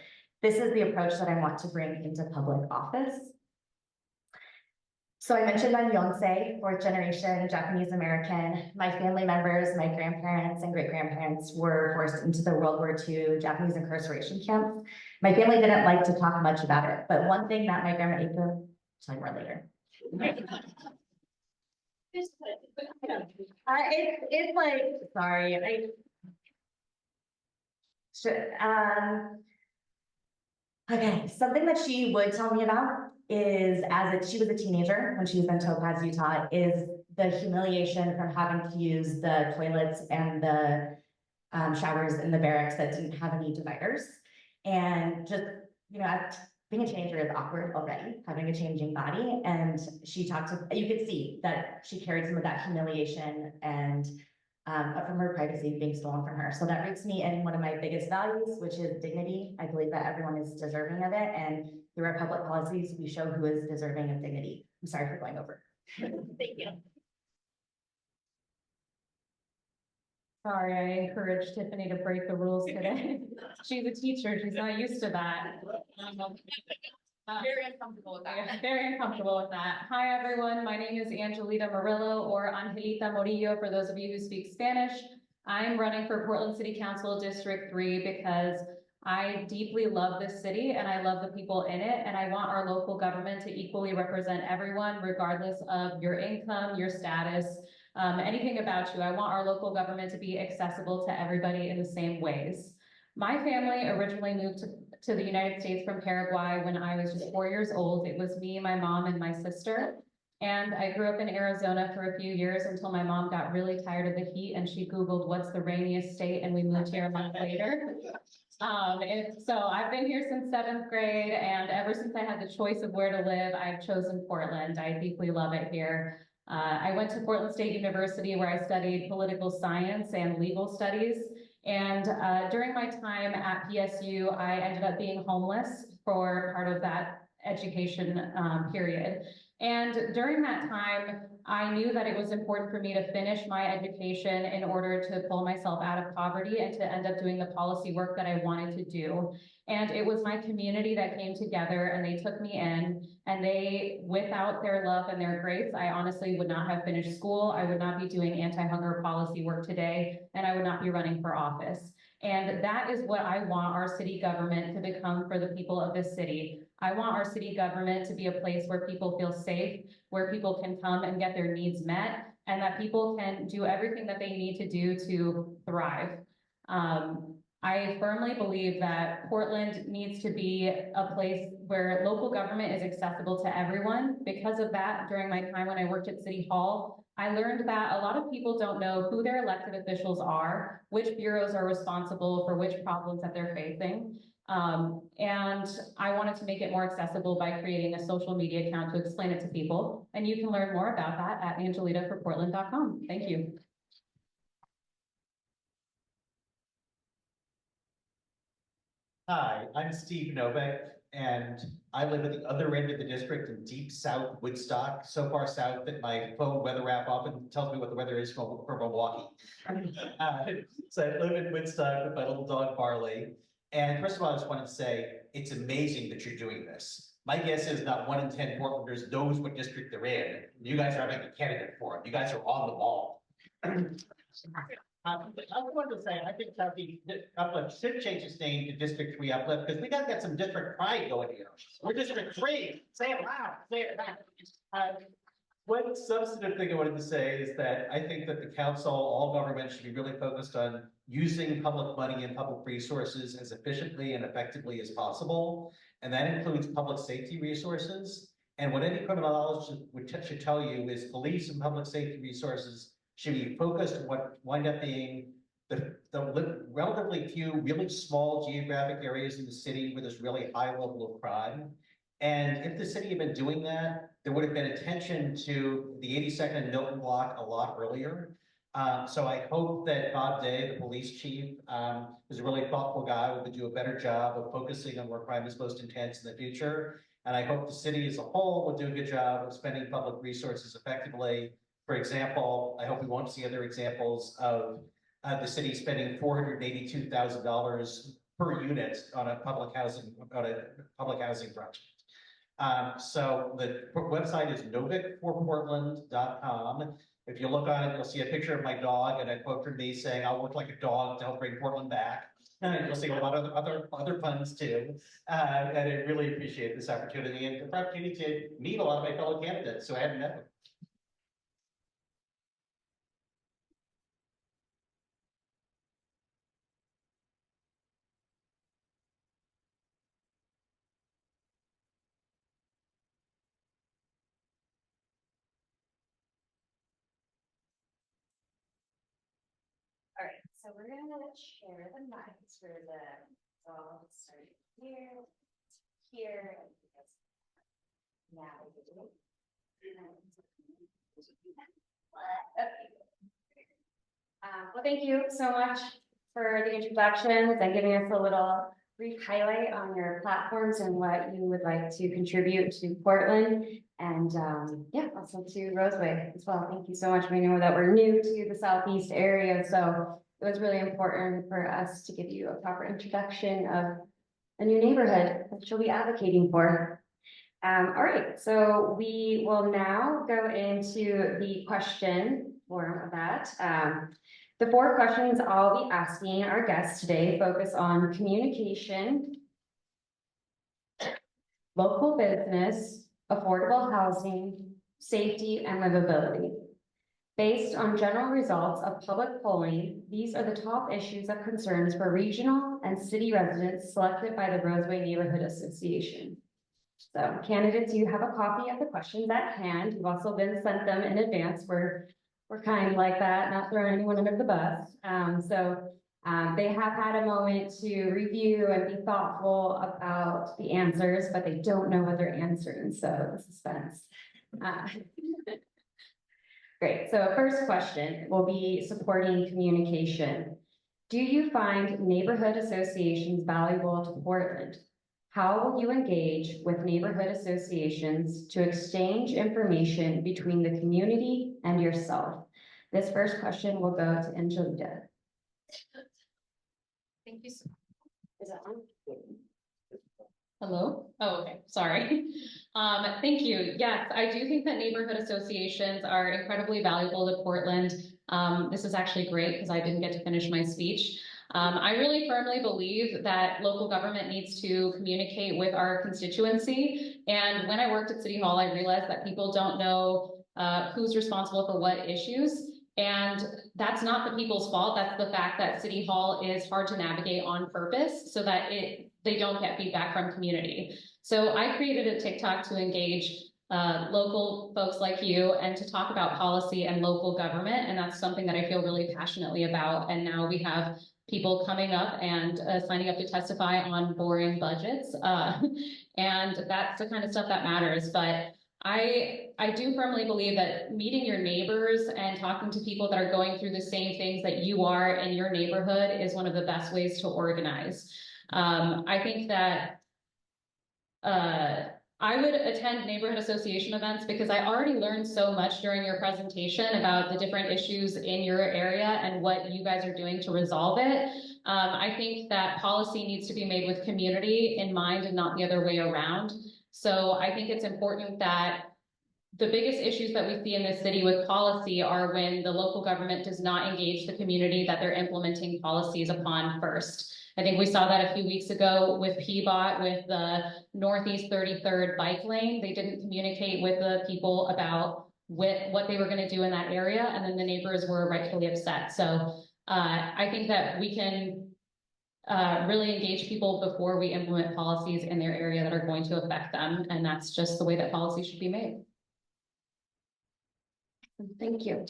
This is the approach that I want to bring into public office. So I mentioned I'm Yonsei, 4th generation Japanese American. My family members, my grandparents and great-grandparents were forced into the World War II Japanese incarceration camps. My family didn't like to talk much about it, but one thing that my grandma ate, I'll tell you more later. It's like, sorry, okay, something that she would tell me about is, she was a teenager when she was in Topaz, Utah, is the humiliation from having to use the toilets and the showers in the barracks that didn't have any dividers. And just, being a teenager is awkward already, having a changing body. And she you could see that she carried some of that humiliation and from her privacy being stolen from her. So that roots me in one of my biggest values, which is dignity. I believe that everyone is deserving of it. And through our public policies, we show who is deserving of dignity. I'm sorry for going over. Thank you. Sorry, I encouraged Tiffany to break the rules today. She's a teacher, she's not used to that. Very uncomfortable with that. Very uncomfortable with that. Hi, everyone. My name is Angelita Morillo, or Angelita Morillo for those of you who speak Spanish. I'm running for Portland City Council District 3 because I deeply love this city and I love the people in it, and I want our local government to equally represent everyone regardless of your income, your status, anything about you. I want our local government to be accessible to everybody in the same ways. My family originally moved to the United States from Paraguay when I was just 4 years old. It was me, my mom, and my sister. And I grew up in Arizona for a few years until my mom got really tired of the heat and she Googled what's the rainiest state, and we moved here a month later. So I've been here since 7th grade, and ever since I had the choice of where to live, I've chosen Portland. I deeply love it here. I went to Portland State University where I studied political science and legal studies. And during my time at PSU, I ended up being homeless for part of that education period. And during that time, I knew that it was important for me to finish my education in order to pull myself out of poverty and to end up doing the policy work that I wanted to do. And it was my community that came together and they took me in, and they, without their love and their grace, I honestly would not have finished school. I would not be doing anti-hunger policy work today, and I would not be running for office. And that is what I want our city government to become for the people of this city. I want our city government to be a place where people feel safe, where people can come and get their needs met, and that people can do everything that they need to do to thrive. I firmly believe that Portland needs to be a place where local government is accessible to everyone. Because of that, during my time when I worked at City Hall, I learned that a lot of people don't know who their elected officials are, which bureaus are responsible for which problems that they're facing. And I wanted to make it more accessible by creating a social media account to explain it to people. And you can learn more about that at angelitaforportland.com. Thank you. Hi, I'm Steve Novick, and I live at the other end of the district in deep south Woodstock, so far south that my phone weather app often tells me what the weather is for Milwaukee. So I live in Woodstock with my little dog Barley. And first of all, I just wanted to say, it's amazing that you're doing this. My guess is not 1 in 10 Portlanders knows what district they're in. You guys are having a candidate for it. You guys are on the ball. I wanted to say, I think Southeast Uplift should change its name to District 3 Uplift, because we gotta get some district pride going here. We're District 3, say it loud, say it loud. One substantive thing I wanted to say is that I think that the council, all government should be really focused on using public money and public resources as efficiently and effectively as possible. And that includes public safety resources. And what any criminologist should tell you is police and public safety resources should be focused on what wind up being the relatively few, really small geographic areas in the city where there's really high level of crime. And if the city had been doing that, there would have been attention to the 82nd and Milton block a lot earlier. So I hope that Bob Day, the police chief, is a really thoughtful guy who would do a better job of focusing on where crime is most intense in the future. And I hope the city as a whole will do a good job of spending public resources effectively. For example, I hope we won't see other examples of the city spending $482,000 per unit on a public housing project. So the website is novickforportland.com. If you look on it, you'll see a picture of my dog and a quote from me saying, "I'll work like a dog to help bring Portland back." And you'll see a lot of other puns too. And I really appreciate this opportunity and the opportunity to meet a lot of my fellow candidates who I hadn't met them. All right, so we're gonna share the mics for the, so I'll start here, here. Now. Well, thank you so much for the introductions and giving us a little brief highlight on your platforms and what you would like to contribute to Portland. And yeah, also to Roseway as well. Thank you so much. We know that we're new to the Southeast area, so it was really important for us to give you a proper introduction of a new neighborhood that you'll be advocating for. All right, so we will now go into the question form of that. The 4 questions I'll be asking our guests today focus on communication, local business, affordable housing, safety, and livability. Based on general results of public polling, these are the top issues of concerns for regional and city residents selected by the Roseway Neighborhood Association. So candidates, you have a copy of the questions at hand. You've also been sent them in advance. We're kind like that, not throwing anyone under the bus. They have had a moment to review and be thoughtful about the answers, but they don't know what they're answering, so the suspense. Great, so first question will be supporting communication. Do you find neighborhood associations valuable to Portland? How will you engage with neighborhood associations to exchange information between the community and yourself? This first question will go to Angelita. Thank you. Is that on? Hello? Oh, okay, sorry. Thank you. Yes, I do think that neighborhood associations are incredibly valuable to Portland. This is actually great because I didn't get to finish my speech. I really firmly believe that local government needs to communicate with our constituency. And when I worked at City Hall, I realized that people don't know who's responsible for what issues. And that's not the people's fault. That's the fact that City Hall is hard to navigate on purpose so that they don't get feedback from community. So I created a TikTok to engage local folks like you and to talk about policy and local government. And that's something that I feel really passionately about. And now we have people coming up and signing up to testify on boring budgets. And that's the kind of stuff that matters. But I do firmly believe that meeting your neighbors and talking to people that are going through the same things that you are in your neighborhood is one of the best ways to organize. I think that I would attend neighborhood association events because I already learned so much during your presentation about the different issues in your area and what you guys are doing to resolve it. I think that policy needs to be made with community in mind and not the other way around. So I think it's important that the biggest issues that we see in this city with policy are when the local government does not engage the community that they're implementing policies upon first. I think we saw that a few weeks ago with PBOT, with the Northeast 33rd bike lane. They didn't communicate with the people about what they were going to do in that area, and then the neighbors were rightfully upset. So I think that we can really engage people before we implement policies in their area that are going to affect them, and that's just the way that policy should be made. Thank you.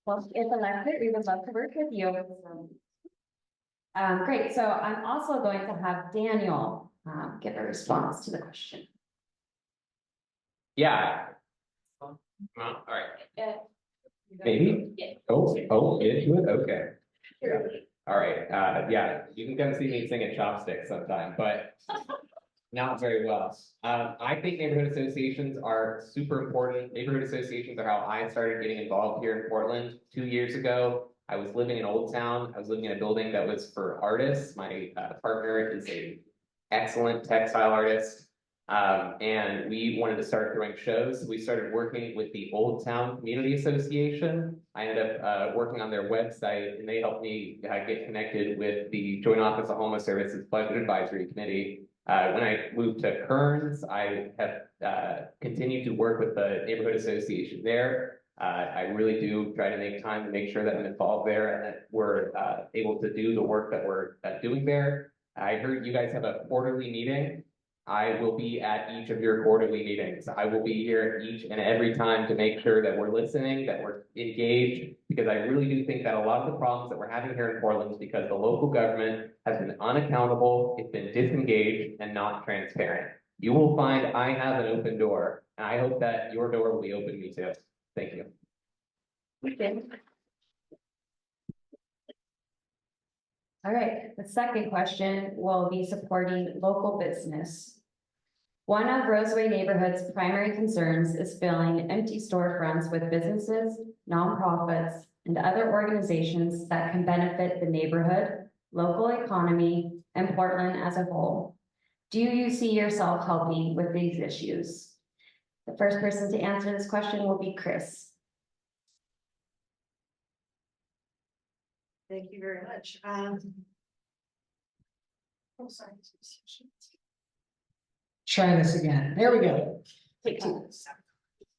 Well, if elected, we would love to work with you. Great, so I'm also going to have Daniel give a response to the question. Yeah. All right. Maybe? Oh, into it, okay. Yeah. All right, yeah, you can come see me sing at Chopsticks sometime, but not very well. I think neighborhood associations are super important. Neighborhood associations are how I started getting involved here in Portland 2 years ago. I was living in Old Town. I was living in a building that was for artists. My partner is an excellent textile artist. And we wanted to start throwing shows. We started working with the Old Town Community Association. I ended up working on their website, and they helped me get connected with the Joint Office of Homeless Services Budget Advisory Committee. When I moved to Kearns, I have continued to work with the neighborhood association there. I really do try to make time to make sure that I'm involved there and that we're able to do the work that we're doing there. I heard you guys have a quarterly meeting. I will be at each of your quarterly meetings. I will be here each and every time to make sure that we're listening, that we're engaged, because I really do think that a lot of the problems that we're having here in Portland is because the local government has been unaccountable, it's been disengaged and not transparent. You will find I have an open door, and I hope that your door will be open to me too. Thank you. Okay. All right, the second question will be supporting local business. One of Roseway Neighborhood's primary concerns is filling empty storefronts with businesses, nonprofits, and other organizations that can benefit the neighborhood, local economy, and Portland as a whole. Do you see yourself helping with these issues? The first person to answer this question will be Chris. Thank you very much. Sorry. Try this again. There we go. Take two.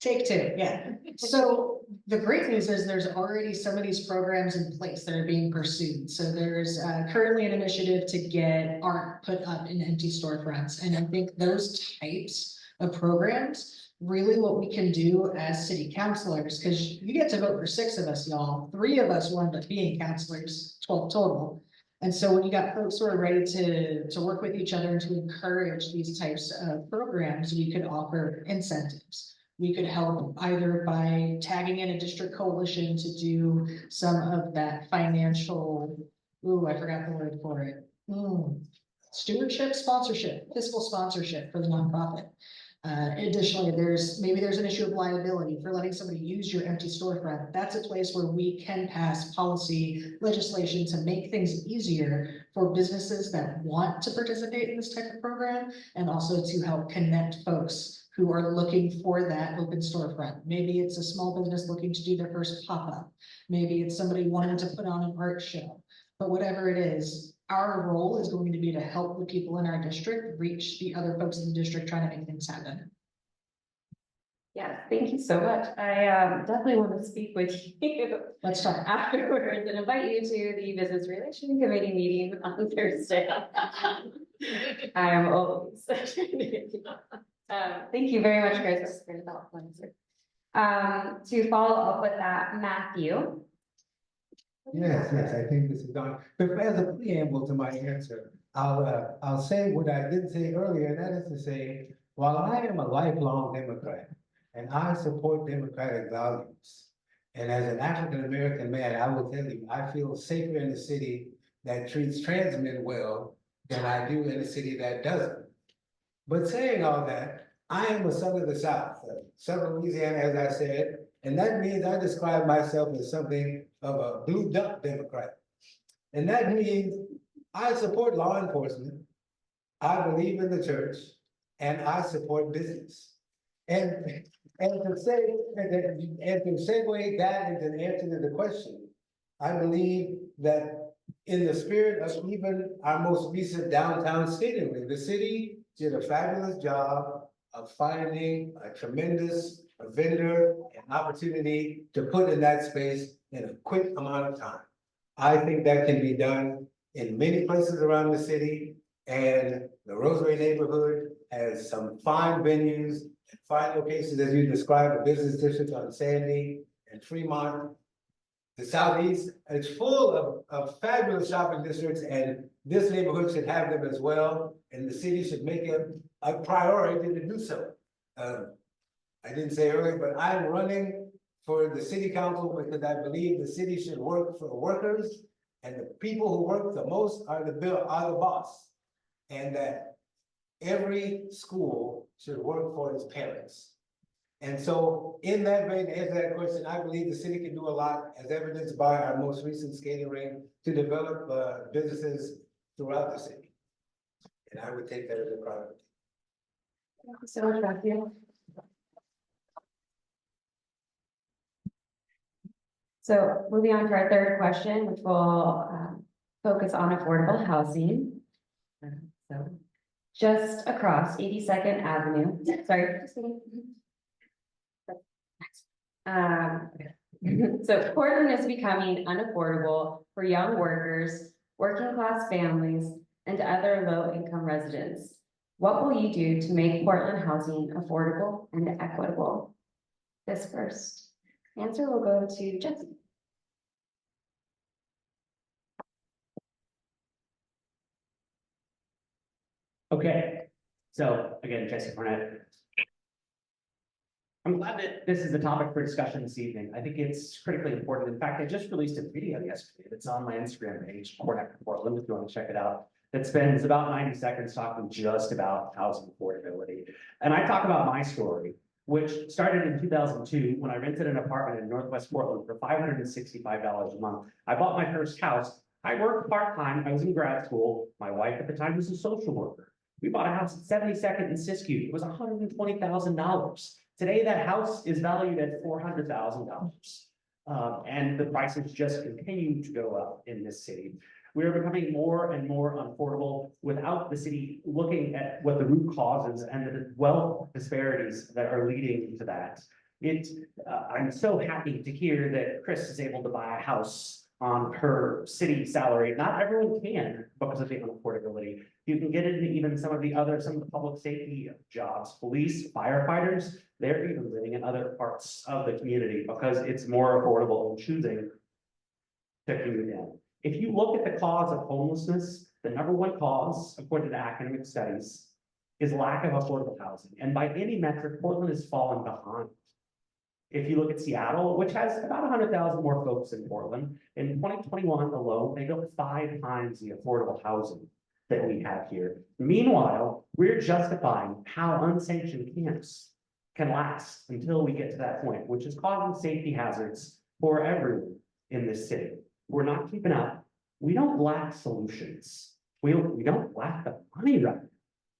Take two, yeah. So the great news is there's already some of these programs in place that are being pursued. So there's currently an initiative to get art put up in empty storefronts. And I think those types of programs, really what we can do as city councilors, because you get to vote for 6 of us, y'all. 3 of us will end up being councilors, 12 total. And so when you got folks who are ready to work with each other and to encourage these types of programs, we could offer incentives. We could help either by tagging in a district coalition to do some of that financial, I forgot the word for it. Stewardship, sponsorship, fiscal sponsorship for the nonprofit. Additionally, maybe there's an issue of liability for letting somebody use your empty storefront. That's a place where we can pass policy legislation to make things easier for businesses that want to participate in this type of program, and also to help connect folks who are looking for that open storefront. Maybe it's a small business looking to do their first pop-up. Maybe it's somebody wanting to put on an art show. But whatever it is, our role is going to be to help the people in our district reach the other folks in the district trying to make things happen. Yeah, thank you so much. I definitely want to speak with you. Let's talk afterwards and invite you to the Business Relations Committee meeting on Thursday. I am always Thank you very much, Chris. That's a very thoughtful answer. To follow up with that, Matthew. Yes, I think this is done. But as a preamble to my answer, I'll say what I didn't say earlier, and that is to say, while I am a lifelong Democrat and I support democratic values, and as an African-American man, I will tell you, I feel safer in a city that treats trans men well than I do in a city that doesn't. But saying all that, I am a son of the South, Southern Louisiana, as I said, and that means I describe myself as something of a blue duck Democrat. And that means I support law enforcement, I believe in the church, and I support business. And to say, and to segue that into the answer to the question, I believe that in the spirit of even our most recent downtown skating rink, the city did a fabulous job of finding a tremendous vendor and opportunity to put in that space in a quick amount of time. I think that can be done in many places around the city, and the Roseway neighborhood has some fine venues and fine locations, as you described, the business district on Sandy and Fremont. The Southeast, it's full of fabulous shopping districts, and this neighborhood should have them as well, and the city should make it a priority to do so. I didn't say earlier, but I'm running for the city council because I believe the city should work for workers, and the people who work the most are the boss, and that every school should work for its parents. And so in that vein, to answer that question, I believe the city can do a lot, as evidenced by our most recent skating rink, to develop businesses throughout the city. And I would take that as a priority. Thank you so much, Matthew. So moving on to our third question, which will focus on affordable housing. So just across 82nd Avenue, sorry. So Portland is becoming unaffordable for young workers, working class families, and other low income residents. What will you do to make Portland housing affordable and equitable? This first answer will go to Jesse. Okay, so again, Jesse Cornett. I'm glad that this is a topic for discussion this evening. I think it's critically important. In fact, I just released a video yesterday that's on my Instagram page, Cornett Portland, if you want to check it out. That spends about 90 seconds talking just about housing affordability. And I talk about my story, which started in 2002 when I rented an apartment in Northwest Portland for $565 a month. I bought my first house. I worked part-time. I was in grad school. My wife at the time was a social worker. We bought a house at 72nd and Siskiyou. It was $120,000. Today, that house is valued at $400,000. And the prices just continue to go up in this city. We are becoming more and more unaffordable without the city looking at what the root causes and the wealth disparities that are leading to that. I'm so happy to hear that Chris is able to buy a house on her city salary. Not everyone can because of the unaffordability. You can get into even some of the public safety jobs, police, firefighters, they're even living in other parts of the community because it's more affordable and choosing to commute in. If you look at the cause of homelessness, the number one cause, according to academic studies, is lack of affordable housing. And by any metric, Portland is falling behind. If you look at Seattle, which has about 100,000 more folks than Portland, in 2021 alone, they built 5 times the affordable housing that we have here. Meanwhile, we're justifying how unsanctioned camps can last until we get to that point, which is causing safety hazards for everyone in this city. We're not keeping up. We don't lack solutions. We don't lack the money right now.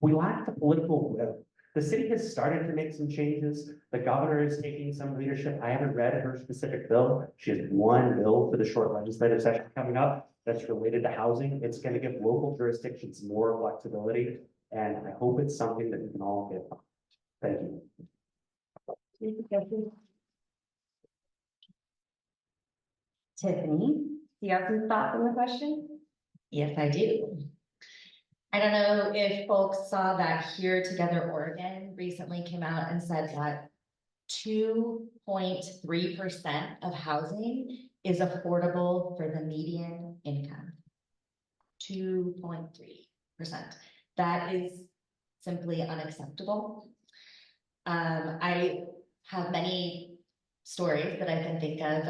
We lack the political will. The city has started to make some changes. The governor is taking some leadership. I haven't read her specific bill. She has one bill for the short legislative session coming up that's related to housing. It's going to give local jurisdictions more flexibility, and I hope it's something that we can all get behind. Thank you. Tiffany, do you have some thoughts on the question? Yes, I do. I don't know if folks saw that Here Together Oregon recently came out and said that 2.3% of housing is affordable for the median income. 2.3%. That is simply unacceptable. I have many stories that I can think of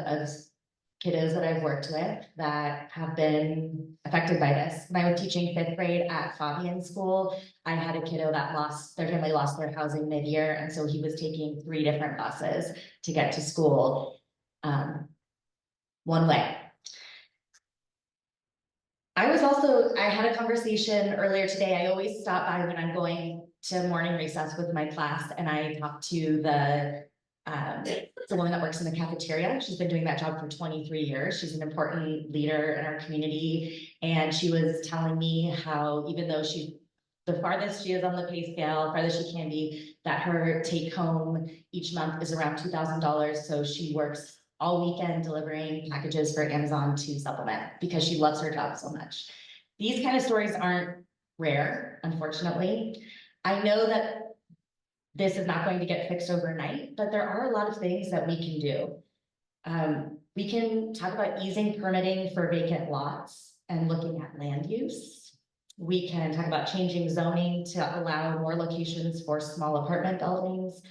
kiddos that I've worked with that have been affected by this. When I was teaching 5th grade at Fabian School, I had a kiddo that their family lost their housing mid-year, and so he was taking 3 different buses to get to school one way. I had a conversation earlier today. I always stop by when I'm going to morning recess with my class, and I talk to the woman that works in the cafeteria. She's been doing that job for 23 years. She's an important leader in our community. And she was telling me how, even though the farthest she is on the pay scale, farthest she can be, that her take home each month is around $2,000. So she works all weekend delivering packages for Amazon to supplement because she loves her job so much. These kind of stories aren't rare, unfortunately. I know that this is not going to get fixed overnight, but there are a lot of things that we can do. We can talk about easing permitting for vacant lots and looking at land use. We can talk about changing zoning to allow more locations for small apartment buildings,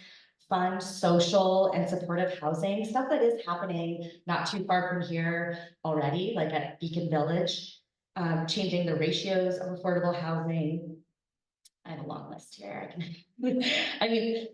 fund social and supportive housing, stuff that is happening not too far from here already, like at Beacon Village, changing the ratios of affordable housing. I have a long list here. I mean,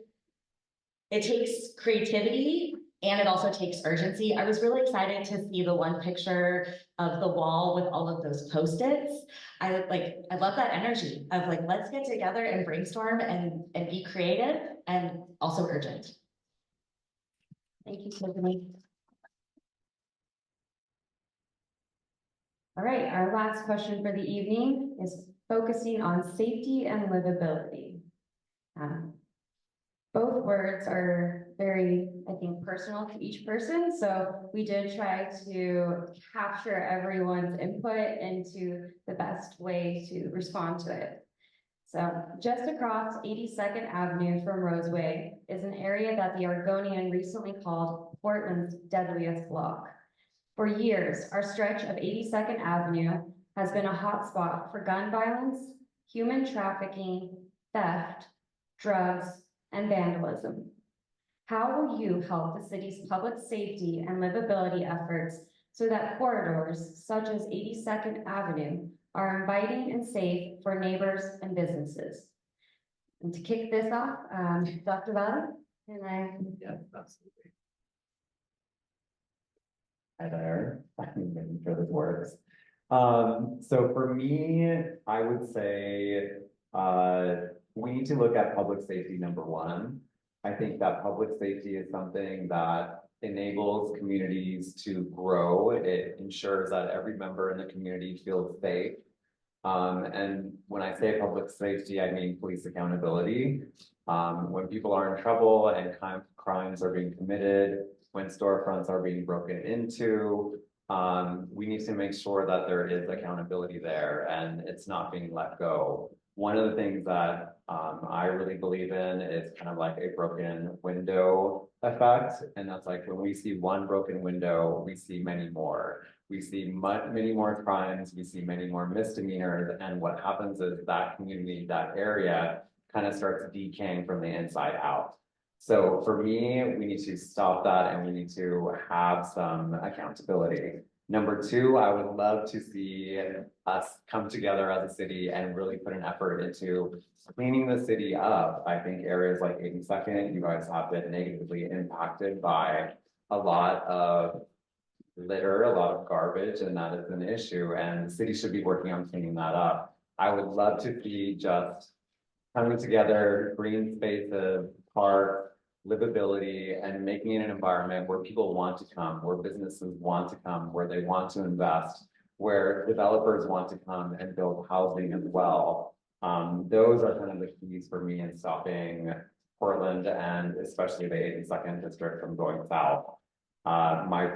it takes creativity and it also takes urgency. I was really excited to see the one picture of the wall with all of those Post-its. I love that energy of like, let's get together and brainstorm and be creative and also urgent. Thank you, Tiffany. All right, our last question for the evening is focusing on safety and livability. Both words are very, I think, personal to each person. So we did try to capture everyone's input into the best way to respond to it. So just across 82nd Avenue from Roseway is an area that the Oregonian recently called Portland's deadliest block. For years, our stretch of 82nd Avenue has been a hotspot for gun violence, human trafficking, theft, drugs, and vandalism. How will you help the city's public safety and livability efforts so that corridors such as 82nd Avenue are inviting and safe for neighbors and businesses? And to kick this off, Dr. Bali, can I? Yes, absolutely. Hi there, I'm making sure this works. So for me, I would say we need to look at public safety number one. I think that public safety is something that enables communities to grow. It ensures that every member in the community feels safe. And when I say public safety, I mean police accountability. When people are in trouble and crimes are being committed, when storefronts are being broken into, we need to make sure that there is accountability there and it's not being let go. One of the things that I really believe in is kind of like a broken window effect. And that's like when we see one broken window, we see many more. We see many more crimes, we see many more misdemeanors. And what happens is that community, that area kind of starts decaying from the inside out. So for me, we need to stop that and we need to have some accountability. Number two, I would love to see us come together as a city and really put an effort into cleaning the city up. I think areas like 82nd, you guys have been negatively impacted by a lot of litter, a lot of garbage, and that is an issue. And the city should be working on cleaning that up. I would love to see just coming together, green spaces, parks, livability, and making it an environment where people want to come, where businesses want to come, where they want to invest, where developers want to come and build housing as well. Those are kind of the keys for me in stopping Portland and especially the 82nd district from going south. My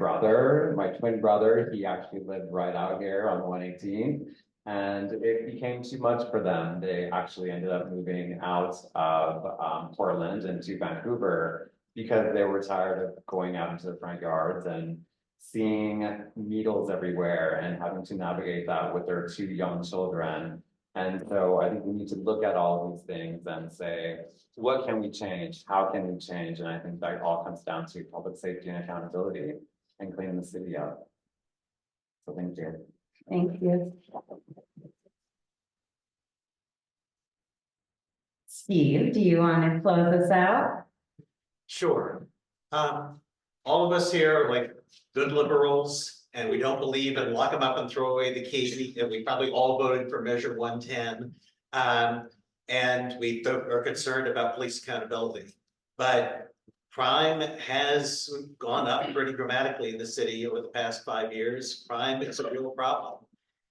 twin brother, he actually lived right out here on 118. And it became too much for them. They actually ended up moving out of Portland into Vancouver because they were tired of going out into the front yards and seeing needles everywhere and having to navigate that with their 2 young children. And so I think we need to look at all of these things and say, what can we change? How can we change? And I think that all comes down to public safety and accountability and cleaning the city up. So thank you. Thank you. Steve, do you want to close us out? Sure. All of us here are like good liberals, and we don't believe in lock them up and throw away the key, and we probably all voted for Measure 110. And we are concerned about police accountability. But crime has gone up pretty dramatically in the city over the past 5 years. Crime is a real problem.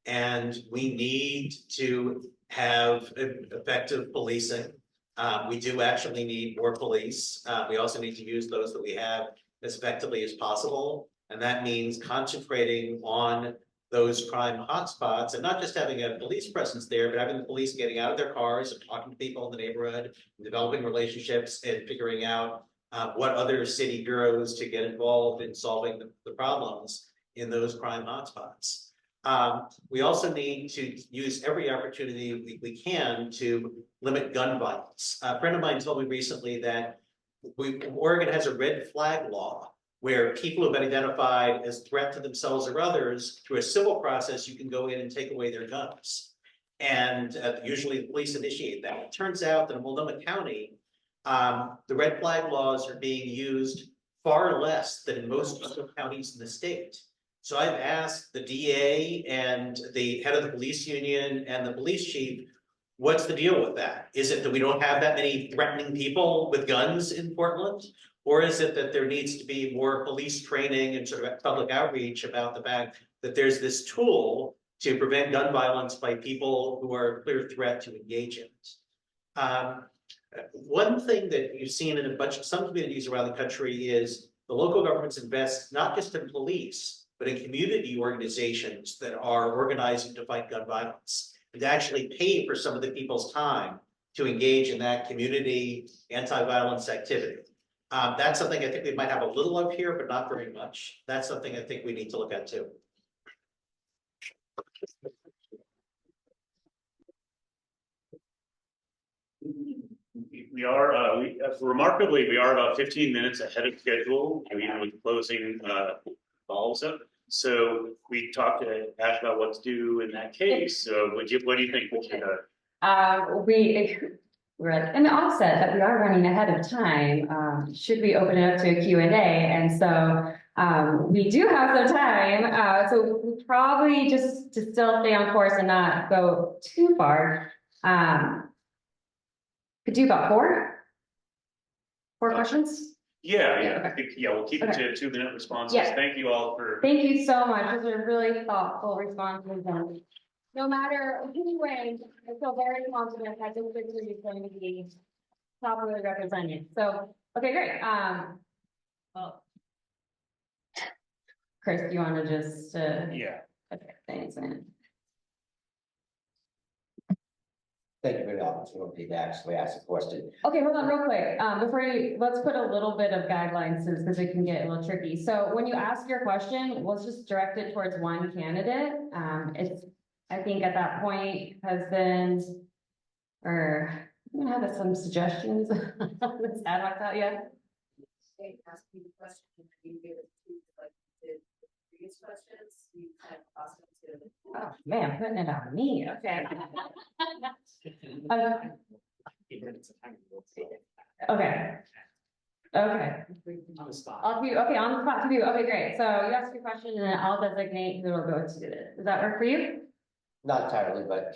And we need to have effective policing. We do actually need more police. We also need to use those that we have as effectively as possible. And that means concentrating on those crime hotspots and not just having a police presence there, but having the police getting out of their cars and talking to people in the neighborhood, developing relationships and figuring out what other city bureaus to get involved in solving the problems in those crime hotspots. We also need to use every opportunity we can to limit gun violence. A friend of mine told me recently that Oregon has a red flag law where people who have been identified as a threat to themselves or others, through a civil process, you can go in and take away their guns. And usually the police initiate that. It turns out that in Multnomah County, the red flag laws are being used far less than in most other counties in the state. So I've asked the DA and the head of the police union and the police chief, what's the deal with that? Is it that we don't have that many threatening people with guns in Portland? Or is it that there needs to be more police training and sort of public outreach about the fact that there's this tool to prevent gun violence by people who are a clear threat to engage in it? One thing that you've seen in a bunch of some communities around the country is the local governments invest not just in police, but in community organizations that are organizing to fight gun violence and to actually pay for some of the people's time to engage in that community anti-violence activity. That's something I think we might have a little of here, but not very much. That's something I think we need to look at too. We are, remarkably, we are about 15 minutes ahead of schedule, even with closing balls up. So we talked to Ash about what to do in that case. So what do you think? We're in the offset that we are running ahead of time. Should we open it up to a Q&A? And so we do have some time. So we probably just to still stay on course and not go too far. Could do about four questions? Yeah, Okay. I think, we'll keep it to 2-minute responses. Yeah. Thank you all for. Thank you so much. Those are really thoughtful responses. And no matter who wins, I feel very confident that this victory is going to be properly represented. So, okay, great. Well, Chris, do you want to just? Yeah. Okay, thanks, man. Thank you for the opportunity to actually ask a question. Okay, hold on real quick. Let's put a little bit of guidelines because it can get a little tricky. So when you ask your question, let's just direct it towards one candidate. I think at that point, husband, or I'm gonna have some suggestions. Let's add like that, yeah. Ask me the question, and you give it to like the previous questions, you kind of cross it to. Oh, man, putting it on me, okay. Okay. Okay. On the spot. I'll do, okay, on the spot to do, okay, great. So you ask your question and then I'll designate who will go to it. Does that work for you? Not entirely, but.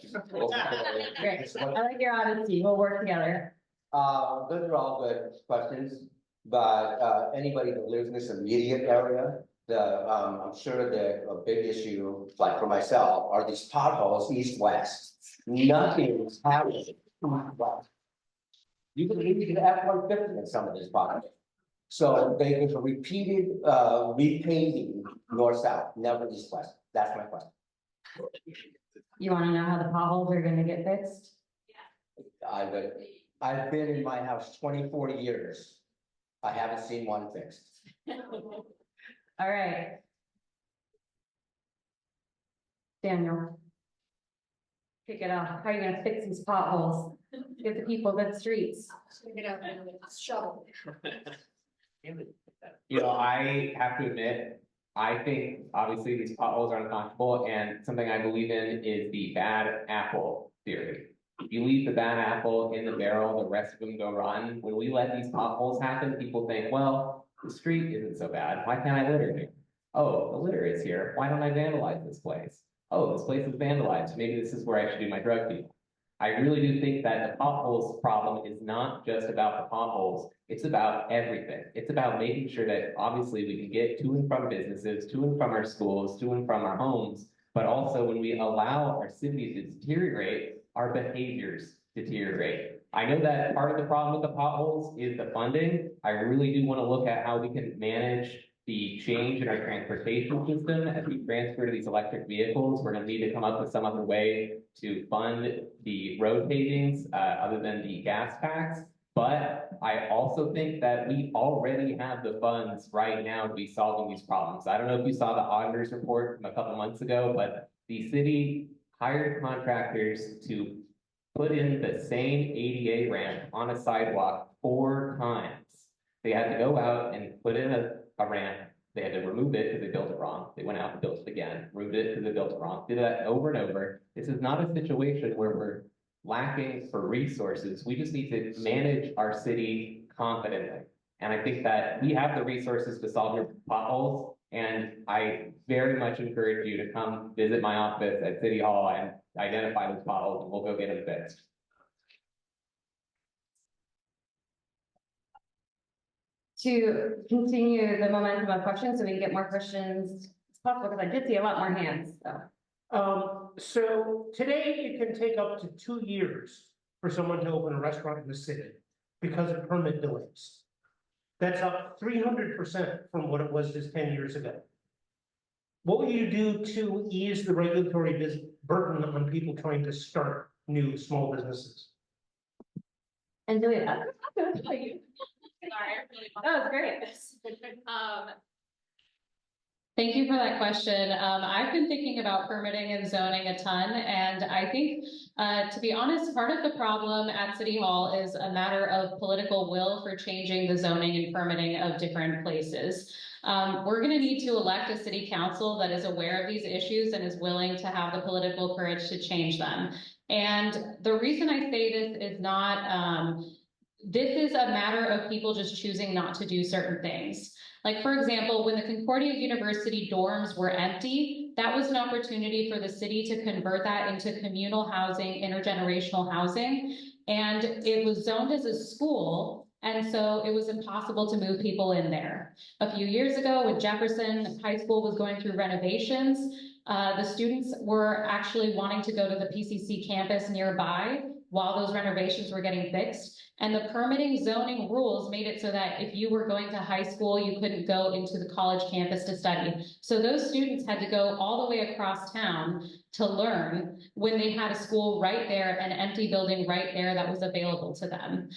Great, I like your honesty, we'll work together. Those are all good questions, but anybody that lives in this immediate area, I'm sure that a big issue, like for myself, are these potholes east-west. Nothing is happening east-west. You can leave the F-150 in some of these potholes. So there's a repeated repaving north-south, never east-west. That's my question. You wanna know how the potholes are gonna get fixed? I've been in my house 24 years. I haven't seen one fixed. All right. Daniel. Kick it off. How are you gonna fix these potholes? Give the people good streets. Get out there with a shovel. You know, I have to admit, I think obviously these potholes are uncomfortable, and something I believe in is the bad apple theory. If you leave the bad apple in the barrel, the rest of them go rotten. When we let these potholes happen, people think, well, the street isn't so bad. Why can't I litter here? Oh, the litter is here. Why don't I vandalize this place? Oh, this place is vandalized. Maybe this is where I should do my drug deal. I really do think that the potholes problem is not just about the potholes. It's about everything. It's about making sure that obviously we can get to and from businesses, to and from our schools, to and from our homes, but also when we allow our city to deteriorate, our behaviors deteriorate. I know that part of the problem with the potholes is the funding. I really do want to look at how we can manage the change in our transportation system as we transfer to these electric vehicles. We're going to need to come up with some other way to fund the road pavings other than the gas tax. But I also think that we already have the funds right now to be solving these problems. I don't know if you saw the auditor's report from a couple months ago, but the city hired contractors to put in the same ADA ramp on a sidewalk 4 times. They had to go out and put in a ramp. They had to remove it because they built it wrong. They went out and built it again, removed it because they built it wrong. Did that over and over. This is not a situation where we're lacking for resources. We just need to manage our city confidently. And I think that we have the resources to solve your potholes. And I very much encourage you to come visit my office at City Hall and identify those potholes, and we'll go get them fixed. To continue the momentum of questions, so we can get more questions as possible, because I did see a lot more hands, so. So today it can take up to 2 years for someone to open a restaurant in the city because of permit delays. That's up 300% from what it was just 10 years ago. What will you do to ease the regulatory burden on people trying to start new small businesses? Angelita. That was great. Thank you for that question. I've been thinking about permitting and zoning a ton, and I think, to be honest, part of the problem at City Hall is a matter of political will for changing the zoning and permitting of different places. We're going to need to elect a city council that is aware of these issues and is willing to have the political courage to change them. And the reason I say this is not, this is a matter of people just choosing not to do certain things. Like, for example, when the Concordia University dorms were empty, that was an opportunity for the city to convert that into communal housing, intergenerational housing. And it was zoned as a school, and so it was impossible to move people in there. A few years ago, when Jefferson High School was going through renovations, the students were actually wanting to go to the PCC campus nearby while those renovations were getting fixed. And the permitting zoning rules made it so that if you were going to high school, you couldn't go into the college campus to study. So those students had to go all the way across town to learn when they had a school right there, an empty building right there that was available to them.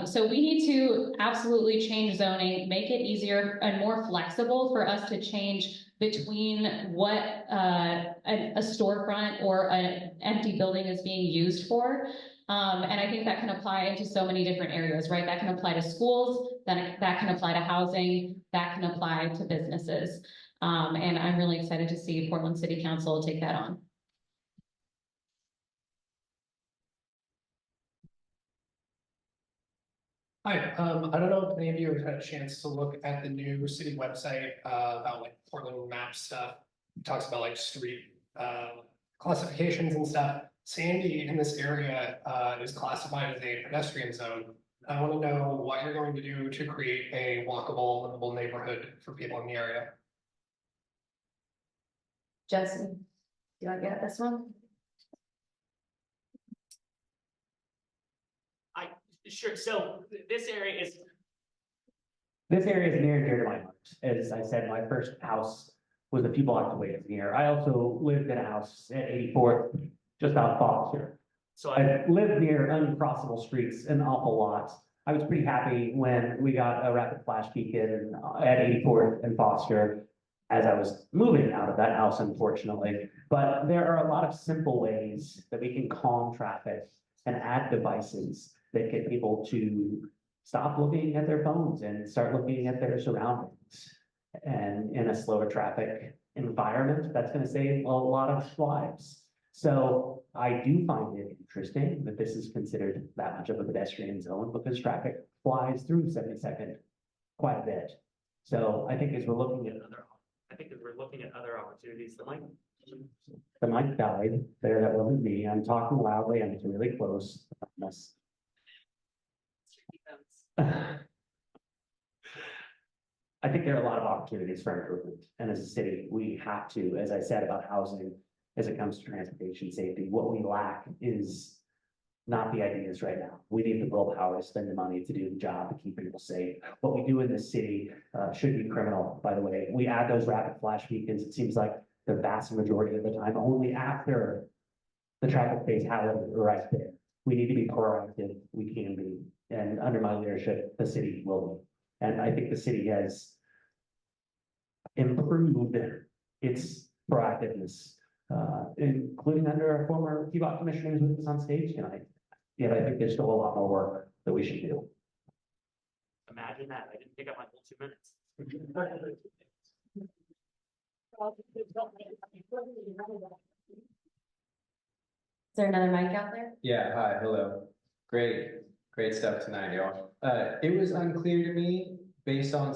So we need to absolutely change zoning, make it easier and more flexible for us to change between what a storefront or an empty building is being used for. And I think that can apply into so many different areas, right? That can apply to schools, that can apply to housing, that can apply to businesses. And I'm really excited to see Portland City Council take that on. Hi, I don't know if any of you have had a chance to look at the new city website about like Portland map stuff. It talks about like street classifications and stuff. Sandy in this area is classified as a pedestrian zone. I want to know what you're going to do to create a walkable, livable neighborhood for people in the area. Jesse, do you want to get this one? Sure. So this area is near and dear to my heart. As I said, my first house was a few blocks away from here. I also lived in a house at 84th, just out of Foster. So I lived near uncrossable streets an awful lot. I was pretty happy when we got a rapid flash beacon at 84th and Foster as I was moving out of that house, unfortunately. But there are a lot of simple ways that we can calm traffic and add devices that get people to stop looking at their phones and start looking at their surroundings. And in a slower traffic environment, that's going to save a lot of lives. So I do find it interesting that this is considered that much of a pedestrian zone because traffic flies through 72nd quite a bit. So I think as we're looking at other opportunities, the mic died there. That wasn't me. I'm talking loudly and it's really close. I think there are a lot of opportunities for improvement. And as a city, we have to, as I said about housing, as it comes to transportation safety, what we lack is not the ideas right now. We need the willpower to spend the money to do the job to keep people safe. What we do in this city should be criminal, by the way. We add those rapid flash beacons. It seems like the vast majority of the time, only after the traffic phase happened right there. We need to be proactive. We can be. And under my leadership, the city will be. And I think the city has improved its proactiveness, including under our former PBOT commissioners with us on stage tonight. Yet I think there's still a lot more work that we should do. Imagine that. I didn't pick up my whole 2 minutes. Is there another mic out there? Yeah, hi, hello. Great stuff tonight, y'all. It was unclear to me, based on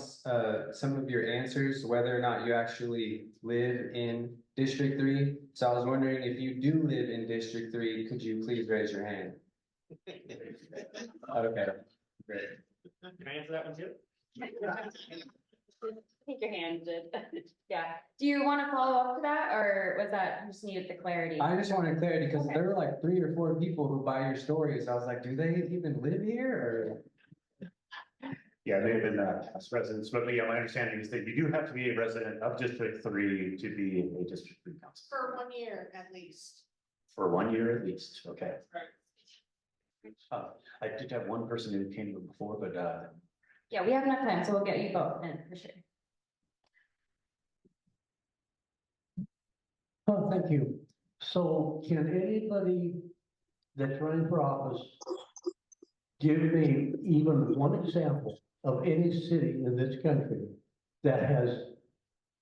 some of your answers, whether or not you actually live in District 3. So I was wondering if you do live in District 3, could you please raise your hand? Okay, great. Can I answer that one too? I think your hand did. Yeah. Do you want to follow up to that, or was that just needed the clarity? I just wanted clarity because there were like 3 or 4 people who buy your stories. I was like, do they even live here or? Yeah, they've been past residents, but yeah, my understanding is that you do have to be a resident of District 3 to be in a District 3 council. For 1 year at least. For 1 year at least, okay. I did have one person who came before, but Yeah, we have enough time, so we'll get you both in for sure. Oh, thank you. So can anybody that's running for office give me even one example of any city in this country that has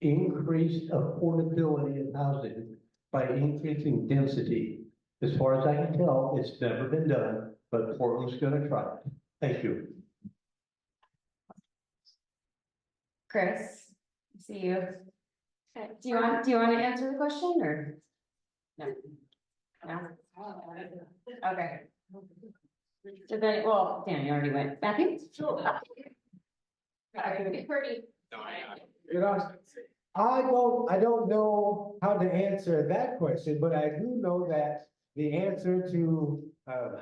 increased affordability in housing by increasing density? As far as I can tell, it's never been done, but Portland's gonna try it. Thank you. Chris, I see you. Okay, do you want to answer the question or? No. No? Okay. So then, well, Dan, you already went. Matthew? Sure. Pretty. You know, I don't know how to answer that question, but I do know that the answer to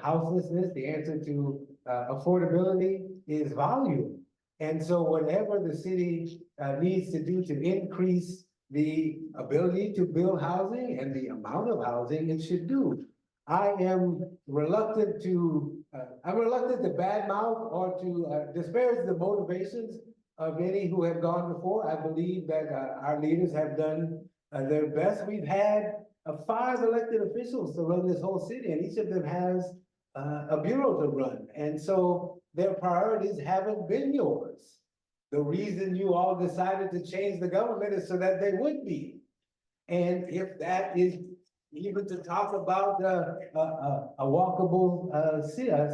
houselessness, the answer to affordability is volume. And so whatever the city needs to do to increase the ability to build housing and the amount of housing it should do. I am reluctant to badmouth or to disparage the motivations of any who have gone before. I believe that our leaders have done their best. We've had 5 elected officials to run this whole city, and each of them has a bureau to run. And so their priorities haven't been yours. The reason you all decided to change the government is so that they would be. And if that is even to talk about a walkable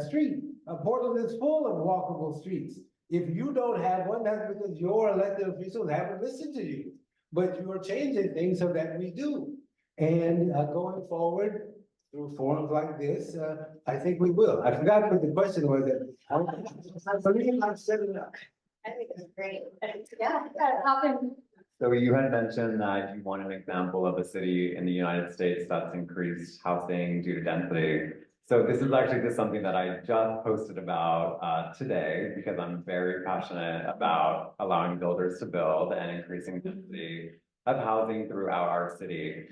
street, Portland is full of walkable streets. If you don't have one, that's because your elected officials haven't listened to you. But you are changing things so that we do. And going forward, through forums like this, I think we will. I forgot what the question was. I think it's great. Yeah, So you had mentioned that you want an example of a city in the United States that's increased housing due to density. So this is actually just something that I just posted about today because I'm very passionate about allowing builders to build and increasing density. of housing throughout our city.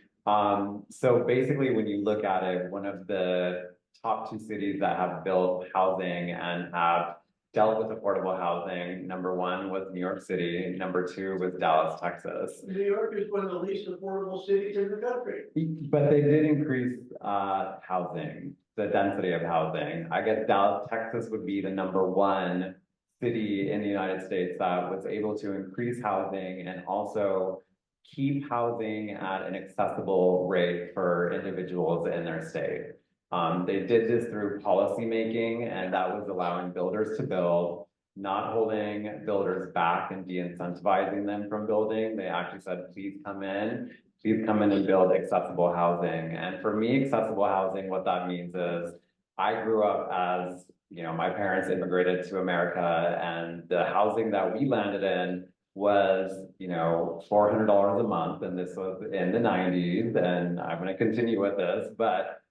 So basically, when you look at it, one of the top 2 cities that have built housing and have dealt with affordable housing, number 1 was New York City, number 2 was Dallas, Texas. New York is one of the least affordable cities in the country. But they did increase housing, the density of housing. I guess Dallas, Texas would be the number 1 city in the United States that was able to increase housing and also keep housing at an accessible rate for individuals in their state. They did this through policymaking, and that was allowing builders to build, not holding builders back and de-incentivizing them from building. They actually said, please come in and build accessible housing. And for me, accessible housing, what that means is I grew up as, you know, my parents immigrated to America, and the housing that we landed in was, you know, $400 a month. And this was in the 90s. And I'm going to continue with this, but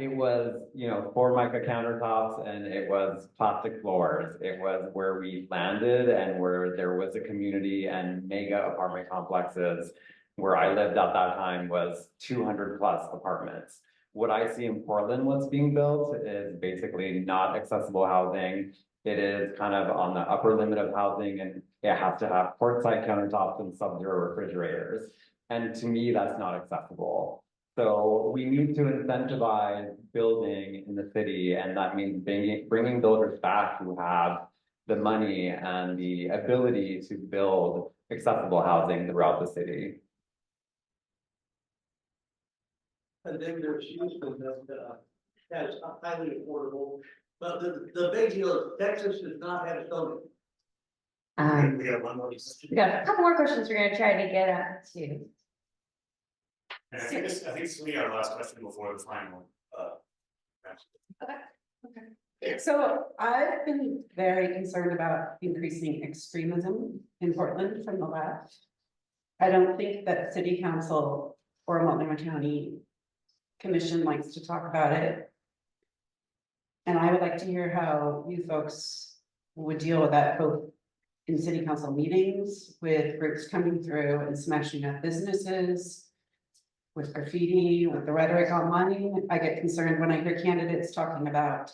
it was, you know, Formica countertops, and it was plastic floors. It was where we landed and where there was a community and mega apartment complexes. Where I lived at that time was 200 plus apartments. What I see in Portland, what's being built is basically not accessible housing. It is kind of on the upper limit of housing, and it has to have porch-side countertops and sub-zero refrigerators. And to me, that's not accessible. So we need to incentivize building in the city, and that means bringing builders back who have the money and the ability to build accessible housing throughout the city. And then there's Houston that's highly affordable, but the big deal is Texas does not have zoning. We have one more. We got a couple more questions we're gonna try to get up to. And I think this will be our last question before the final. Okay. So I've been very concerned about increasing extremism in Portland from the left. I don't think that city council or Multnomah County Commission likes to talk about it. And I would like to hear how you folks would deal with that, both in city council meetings with groups coming through and smashing up businesses, with graffiti, with the rhetoric online. I get concerned when I hear candidates talking about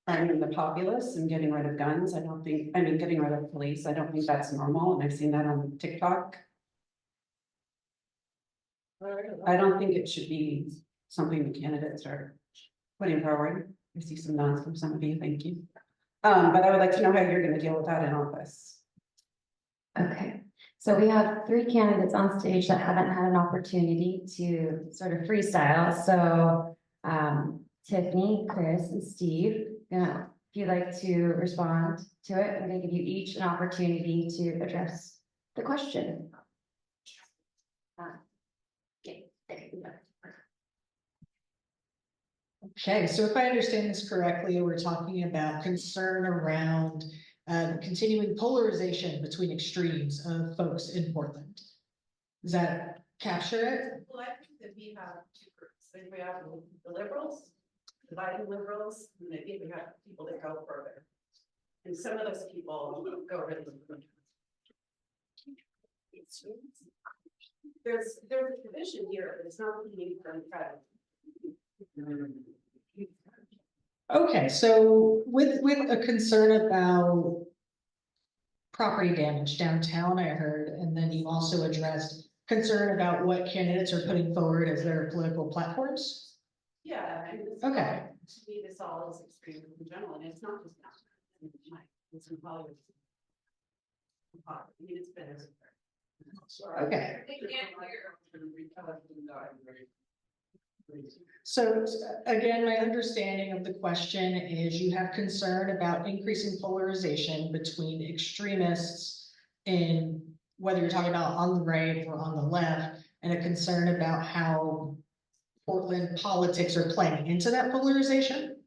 arming the populace and getting rid of guns. Getting rid of police. I don't think that's normal, and I've seen that on TikTok. I don't think it should be something the candidates are putting forward. I see some nods from some of you, thank you. But I would like to know how you're gonna deal with that in office. Okay, so we have 3 candidates on stage that haven't had an opportunity to sort of freestyle. So Tiffany, Chris, and Steve, if you'd like to respond to it, I'm gonna give you each an opportunity to address the question. Okay, so if I understand this correctly, we're talking about concern around continuing polarization between extremes of folks in Portland. Does that capture it? Well, I think that we have 2 groups. I think we have the liberals, dividing liberals, and I think we have people that go further. And some of those people go really. There's a division here, but it's not being from credit. Okay, so with a concern about property damage downtown, I heard, and then you also addressed concern about what candidates are putting forward as their political platforms. Yeah, I mean, Okay. To me, this all is extreme in general, and it's not just now. It's in Hollywood. I mean, it's been everywhere. Okay. So again, my understanding of the question is you have concern about increasing polarization between extremists in whether you're talking about on the right or on the left, and a concern about how Portland politics are playing into that polarization.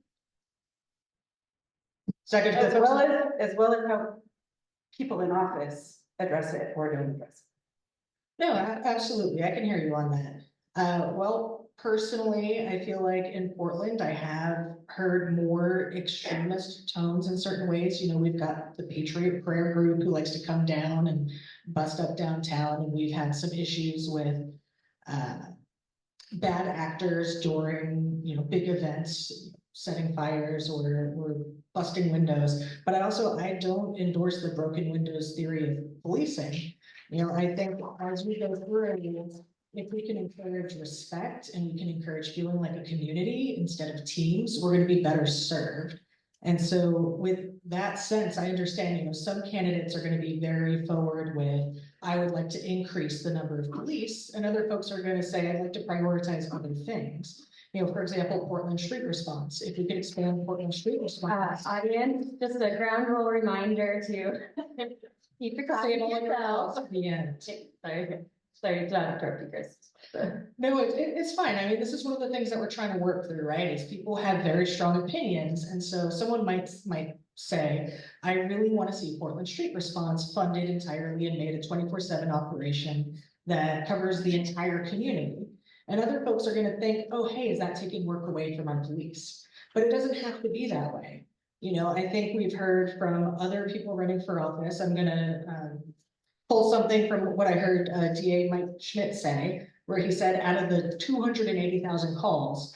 As well as how people in office address it or don't address it. No, absolutely. I can hear you on that. Well, personally, I feel like in Portland, I have heard more extremist tones in certain ways. You know, we've got the Patriot Prayer Group who likes to come down and bust up downtown, and we've had some issues with bad actors during, big events, setting fires or busting windows. But I don't endorse the broken windows theory of policing. I think as we go through, if we can encourage respect and we can encourage feeling like a community instead of teams, we're going to be better served. And so with that sense, I understand, some candidates are going to be very forward with, I would like to increase the number of police, and other folks are going to say, I'd like to prioritize other things. For example, Portland street response. If we could expand Portland street response. Audience, just a ground rule reminder to keep your Say it all yourself. at the end. Sorry, to interrupt you, Chris. No, it's fine. I mean, this is one of the things that we're trying to work through, right? Is people have very strong opinions. And so someone might say, I really want to see Portland Street Response funded entirely and made a 24/7 operation that covers the entire community. And other folks are going to think, oh, hey, is that taking work away from our police? But it doesn't have to be that way. I think we've heard from other people running for office. I'm going to pull something from what I heard DA Mike Schmidt say, where he said out of the 280,000 calls,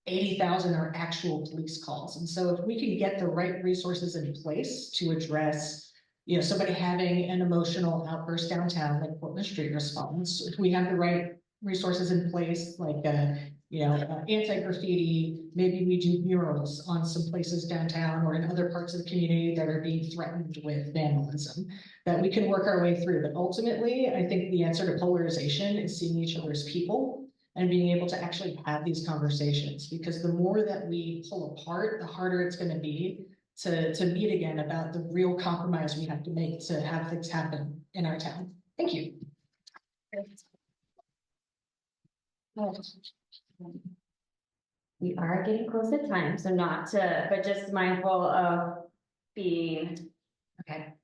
80,000 are actual police calls. And so if we can get the right resources in place to address, somebody having an emotional outburst downtown, like Portland Street Response, if we have the right resources in place, like, anti-graffiti, maybe we do murals on some places downtown or in other parts of the community that are being threatened with vandalism, that we can work our way through. But ultimately, I think the answer to polarization is seeing each other as people and being able to actually have these conversations, because the more that we pull apart, the harder it's going to be to meet again about the real compromise we have to make to have things happen in our town. Thank you. We are getting close to time, so but just mindful of being, okay.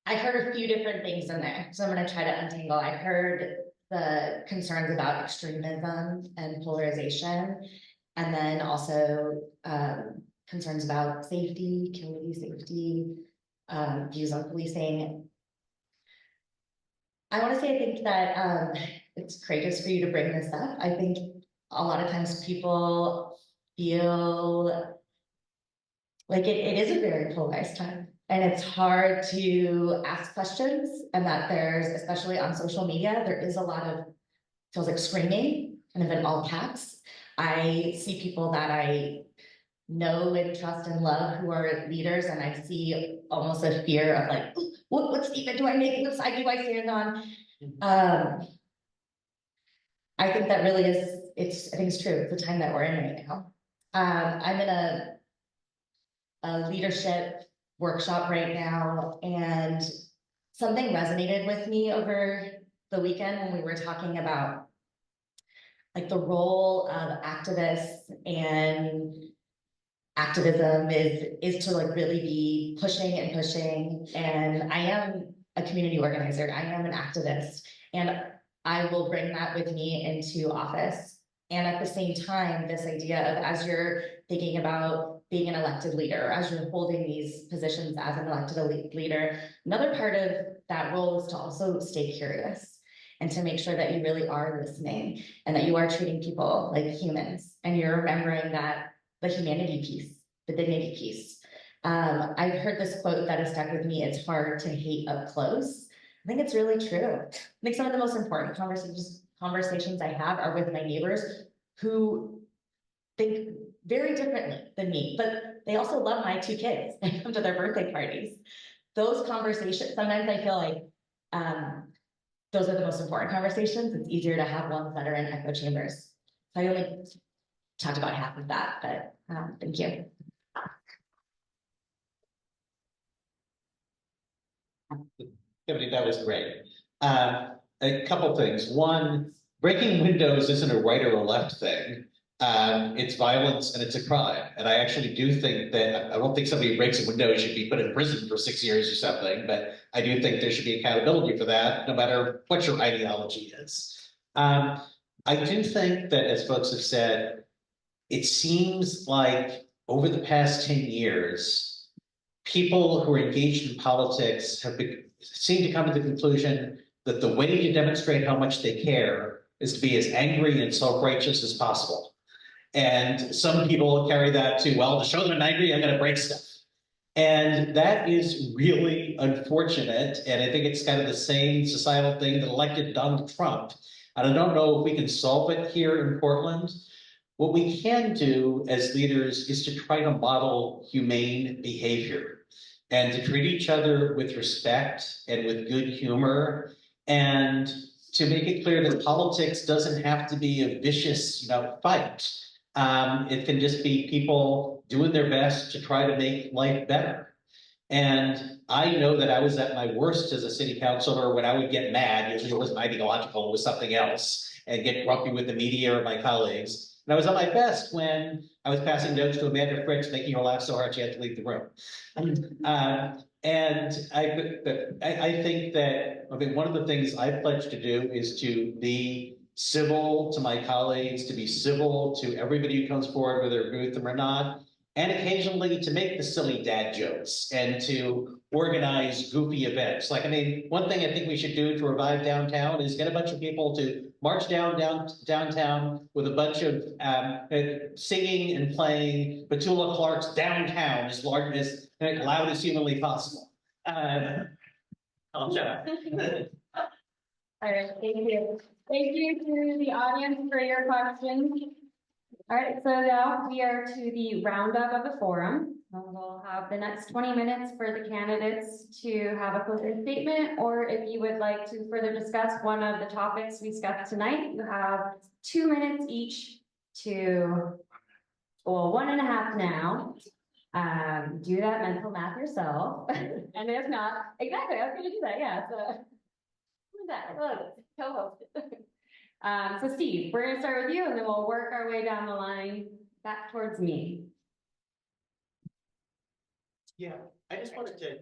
I heard a few different things in there, so I'm going to try to untangle. I heard the concerns about extremism and polarization, and then also concerns about safety, community safety, views on policing. I want to say, I think that it's courageous for you to bring this up. I think a lot of times people feel like it is a very polarized time, and it's hard to ask questions, and that there's, especially on social media, there is a lot of, feels like screaming, kind of in all caps. I see people that I know and trust and love who are leaders, and I see almost a fear of like, what statement do I make? What side do I stand on? I think that really is, I think it's true. It's the time that we're in right now. I'm in a leadership workshop right now, and something resonated with me over the weekend when we were talking about like the role of activists and activism is to like really be pushing and pushing. And I am a community organizer. I am an activist, and I will bring that with me into office. And at the same time, this idea of, as you're thinking about being an elected leader, as you're holding these positions as an elected leader, another part of that role is to also stay curious and to make sure that you really are listening and that you are treating people like humans, and you're remembering that the humanity piece, the dignity piece. I've heard this quote that has stuck with me: it's hard to hate up close. I think it's really true. I think some of the most important conversations I have are with my neighbors who think very differently than me, but they also love my two kids and come to their birthday parties. Those conversations, sometimes I feel like those are the most important conversations. It's easier to have ones that are in echo chambers. So I only talked about half of that, but thank you. Tiffany, that was great. A couple things. One, breaking windows isn't a right or a left thing. It's violence and it's a crime. And I actually do think that, I don't think somebody who breaks a window should be put in prison for 6 years or something, but I do think there should be accountability for that, no matter what your ideology is. I do think that, as folks have said, it seems like over the past 10 years, people who are engaged in politics seem to come to the conclusion that the way to demonstrate how much they care is to be as angry and self-righteous as possible. And some people carry that to, well, to show them I'm angry, I'm gonna break stuff. And that is really unfortunate. And I think it's kind of the same societal thing that elected Donald Trump. And I don't know if we can solve it here in Portland. What we can do as leaders is to try to model humane behavior and to treat each other with respect and with good humor, and to make it clear that politics doesn't have to be a vicious, fight. It can just be people doing their best to try to make life better. And I know that I was at my worst as a city councilor when I would get mad. Usually it wasn't ideological, it was something else, and get grumpy with the media or my colleagues. And I was at my best when I was passing notes to Amanda Fritz, making her laugh so hard she had to leave the room. And I think that, one of the things I pledged to do is to be civil to my colleagues, to be civil to everybody who comes forward, whether I agree with them or not, and occasionally to make the silly dad jokes and to organize goofy events. Like, one thing I think we should do to revive downtown is get a bunch of people to march downtown with a bunch of singing and playing Petula Clark's Downtown as loud as humanly possible. I'll shut up. All right, thank you. Thank you to the audience for your questions. All right, so now we are to the roundup of the forum. We'll have the next 20 minutes for the candidates to have a closing statement, or if you would like to further discuss one of the topics we discussed tonight, you have 2 minutes each to, well, 1.5 now. Do that mental math yourself. And if not, exactly, I was gonna do that, yeah, so. Who's that? Co-host. So Steve, we're gonna start with you and then we'll work our way down the line back towards me. Yeah, I just wanted to,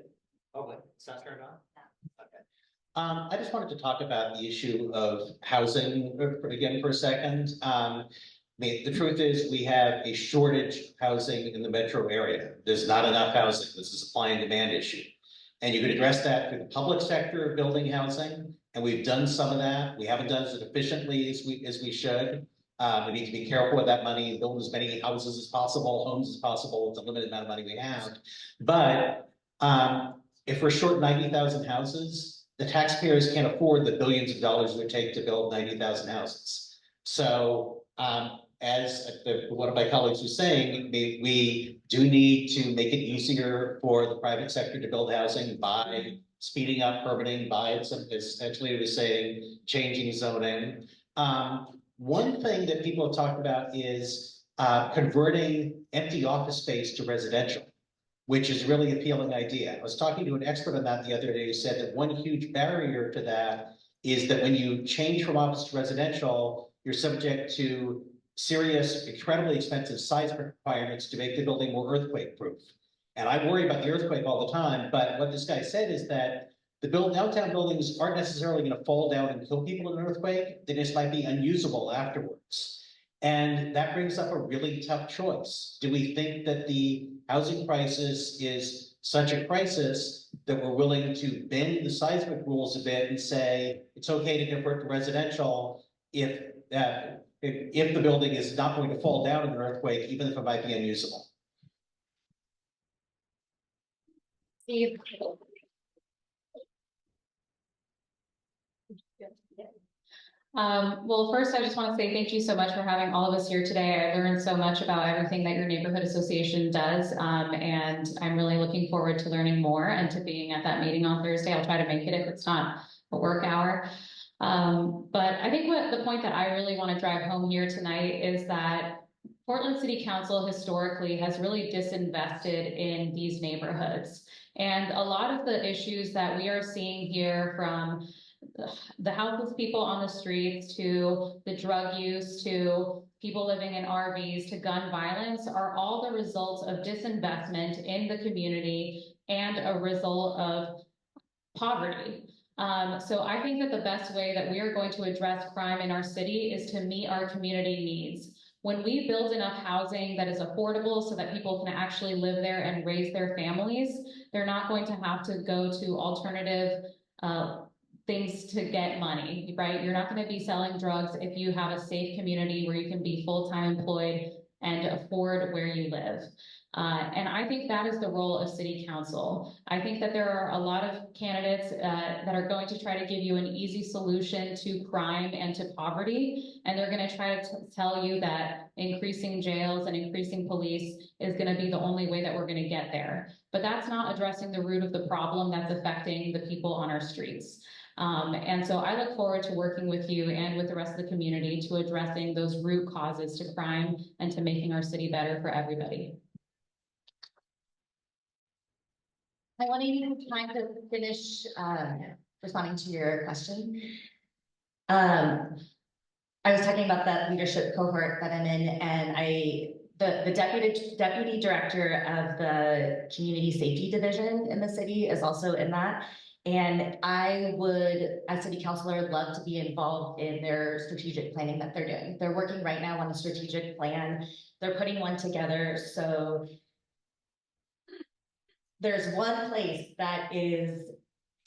wait, it's not turned on? Okay. I just wanted to talk about the issue of housing again for a second. The truth is we have a shortage of housing in the metro area. There's not enough housing. This is a supply and demand issue. And you can address that through the public sector building housing. And we've done some of that. We haven't done it as efficiently as we should. We need to be careful with that money and build as many houses as possible, homes as possible. It's a limited amount of money we have. But if we're short 90,000 houses, the taxpayers can't afford the billions of dollars it would take to build 90,000 houses. So as one of my colleagues was saying, we do need to make it easier for the private sector to build housing by speeding up permitting, by, essentially it was saying, changing zoning. One thing that people have talked about is converting empty office space to residential, which is really an appealing idea. I was talking to an expert on that the other day who said that one huge barrier to that is that when you change from office to residential, you're subject to serious, incredibly expensive seismic requirements to make the building more earthquake proof. And I worry about the earthquake all the time, but what this guy said is that the downtown buildings aren't necessarily going to fall down and kill people in an earthquake. They just might be unusable afterwards. And that brings up a really tough choice. Do we think that the housing crisis is such a crisis that we're willing to bend the seismic rules a bit and say it's okay to convert to residential if the building is not going to fall down in an earthquake, even if it might be unusable? Steve. Well, first, I just want to say thank you so much for having all of us here today. I learned so much about everything that your neighborhood association does, and I'm really looking forward to learning more and to being at that meeting on Thursday. I'll try to make it if it's not a work hour. But I think the point that I really want to drive home here tonight is that Portland City Council historically has really disinvested in these neighborhoods. And a lot of the issues that we are seeing here, from the houseless people on the streets to the drug use to people living in RVs to gun violence, are all the results of disinvestment in the community and a result of poverty. So I think that the best way that we are going to address crime in our city is to meet our community needs. When we build enough housing that is affordable so that people can actually live there and raise their families, they're not going to have to go to alternative things to get money, right? You're not going to be selling drugs if you have a safe community where you can be full-time employed and afford where you live. And I think that is the role of city council. I think that there are a lot of candidates that are going to try to give you an easy solution to crime and to poverty. And they're going to try to tell you that increasing jails and increasing police is going to be the only way that we're going to get there. But that's not addressing the root of the problem that's affecting the people on our streets. And so I look forward to working with you and with the rest of the community to addressing those root causes to crime and to making our city better for everybody. I want to even time to finish responding to your question. I was talking about that leadership cohort that I'm in, and the deputy director of the community safety division in the city is also in that. And I would, as city councilor, love to be involved in their strategic planning that they're doing. They're working right now on a strategic plan. They're putting one together. So there's one place that is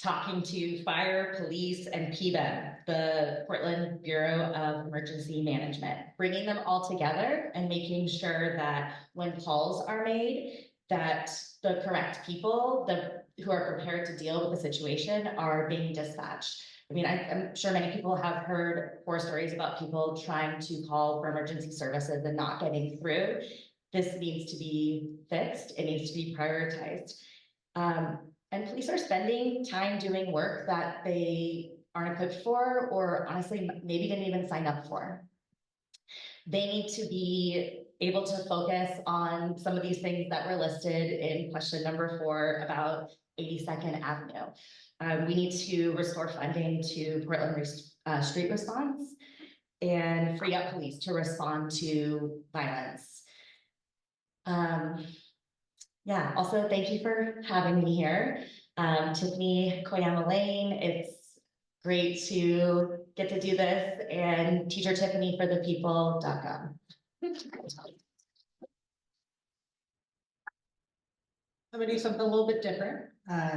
talking to fire, police, and PBEM, the Portland Bureau of Emergency Management, bringing them all together and making sure that when calls are made, that the correct people, who are prepared to deal with the situation, are being dispatched. I mean, I'm sure many people have heard horror stories about people trying to call for emergency services and not getting through. This needs to be fixed. It needs to be prioritized. And police are spending time doing work that they aren't equipped for, or honestly, maybe didn't even sign up for. They need to be able to focus on some of these things that were listed in question number 4 about 82nd Avenue. We need to restore funding to Portland Street Response and free up police to respond to violence. Yeah, also thank you for having me here. Tiffany, Koyama Lane, it's great to get to do this, and Teacher Tiffany for the people.com. I'm gonna do something a little bit different.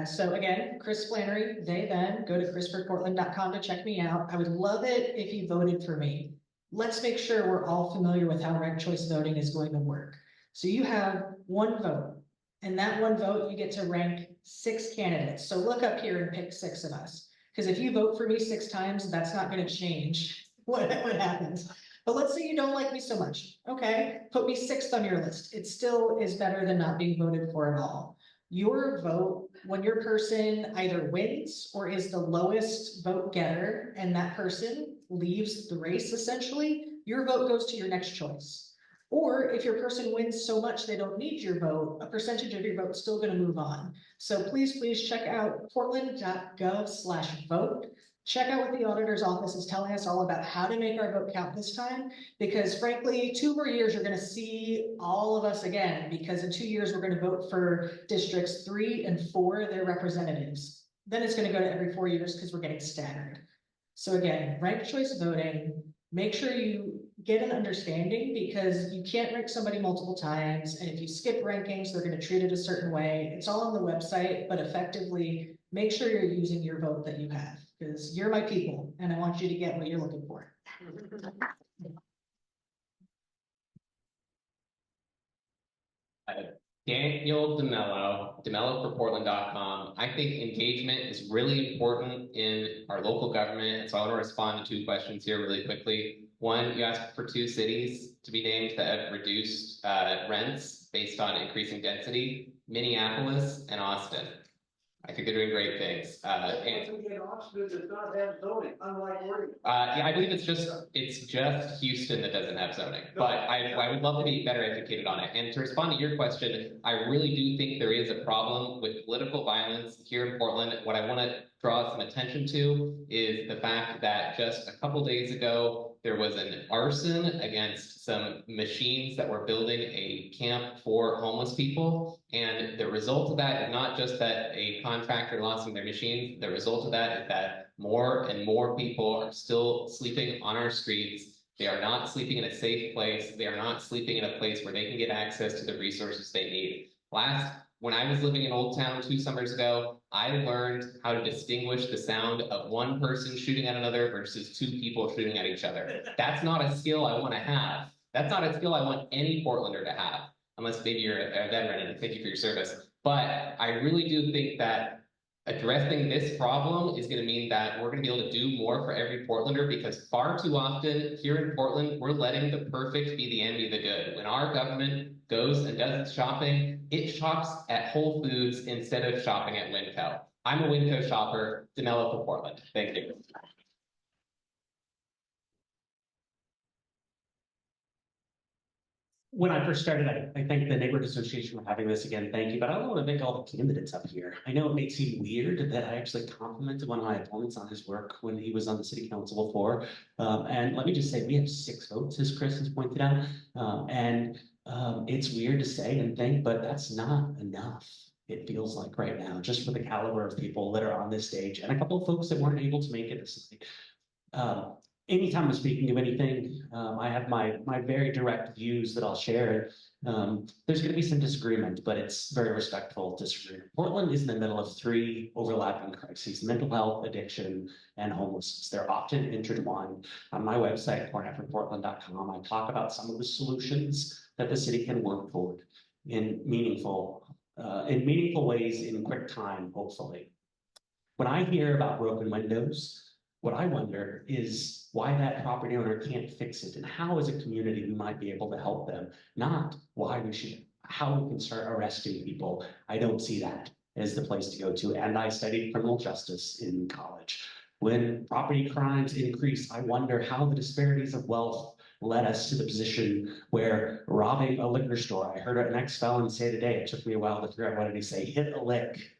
So again, Chris Flanary, they, them, go to chrisforportland.com to check me out. I would love it if you voted for me. Let's make sure we're all familiar with how ranked choice voting is going to work. So you have one vote, and that one vote, you get to rank 6 candidates. So look up here and pick 6 of us. Because if you vote for me 6 times, that's not gonna change what happens. But let's say you don't like me so much. Okay, put me 6th on your list. It still is better than not being voted for at all. Your vote, when your person either wins or is the lowest vote getter, and that person leaves the race essentially, your vote goes to your next choice. Or if your person wins so much they don't need your vote, a percentage of your vote is still going to move on. So please check out portland.gov/vote. Check out what the auditor's office is telling us all about how to make our vote count this time, because frankly, 2 more years, you're going to see all of us again, because in 2 years, we're going to vote for districts 3 and 4, their representatives. Then it's going to go to every 4 years because we're getting staggered. So again, ranked choice voting, make sure you get an understanding, because you can't rank somebody multiple times. And if you skip rankings, they're going to treat it a certain way. It's all on the website, but effectively make sure you're using your vote that you have, because you're my people and I want you to get what you're looking for. Daniel DeMelo, DeMelo4Portland.com. I think engagement is really important in our local government. And so I want to respond to 2 questions here really quickly. One, you asked for 2 cities to be named that have reduced rents based on increasing density: Minneapolis and Austin. I think they're doing great things. Yeah, I believe it's just Houston that doesn't have zoning, but I would love to be better educated on it. And to respond to your question, I really do think there is a problem with political violence here in Portland. What I want to draw some attention to is the fact that just a couple days ago, there was an arson against some machines that were building a camp for homeless people. And the result of that is not just that a contractor lost their machines. The result of that is that more and more people are still sleeping on our streets. They are not sleeping in a safe place. They are not sleeping in a place where they can get access to the resources they need. When I was living in Old Town 2 summers ago, I learned how to distinguish the sound of one person shooting at another versus 2 people shooting at each other. That's not a skill I want to have. That's not a skill I want any Portlander to have, unless maybe you're a veteran and thank you for your service. But I really do think that addressing this problem is going to mean that we're going to be able to do more for every Portlander, because far too often here in Portland, we're letting the perfect be the enemy of the good. When our government goes and does its shopping, it shops at Whole Foods instead of shopping at Winco. I'm a Winco shopper. DeMelo for Portland. Thank you. When I first started, I thank the Neighborhood Association for having this again. Thank you. But I want to thank all the candidates up here. I know it may seem weird that I actually complimented one of my opponents on his work when he was on the city council before. And let me just say, we have 6 votes, as Chris has pointed out. It's weird to say and think, but that's not enough. It feels like right now, just for the caliber of people that are on this stage and a couple of folks that weren't able to make it. Anytime I'm speaking of anything, I have my very direct views that I'll share. There's going to be some disagreement, but it's very respectful disagreement. Portland is in the middle of 3 overlapping crises: mental health, addiction, and homelessness. They're often intertwined. On my website, cornettforportland.com, I talk about some of the solutions that the city can work toward in meaningful ways in quick time, hopefully. When I hear about broken windows, what I wonder is why that property owner can't fix it, and how as a community we might be able to help them, not how we can start arresting people. I don't see that as the place to go to. And I studied criminal justice in college. When property crimes increase, I wonder how the disparities of wealth led us to the position where robbing a liquor store, I heard an ex-felon say today, it took me a while to figure out what did he say, hit a lick.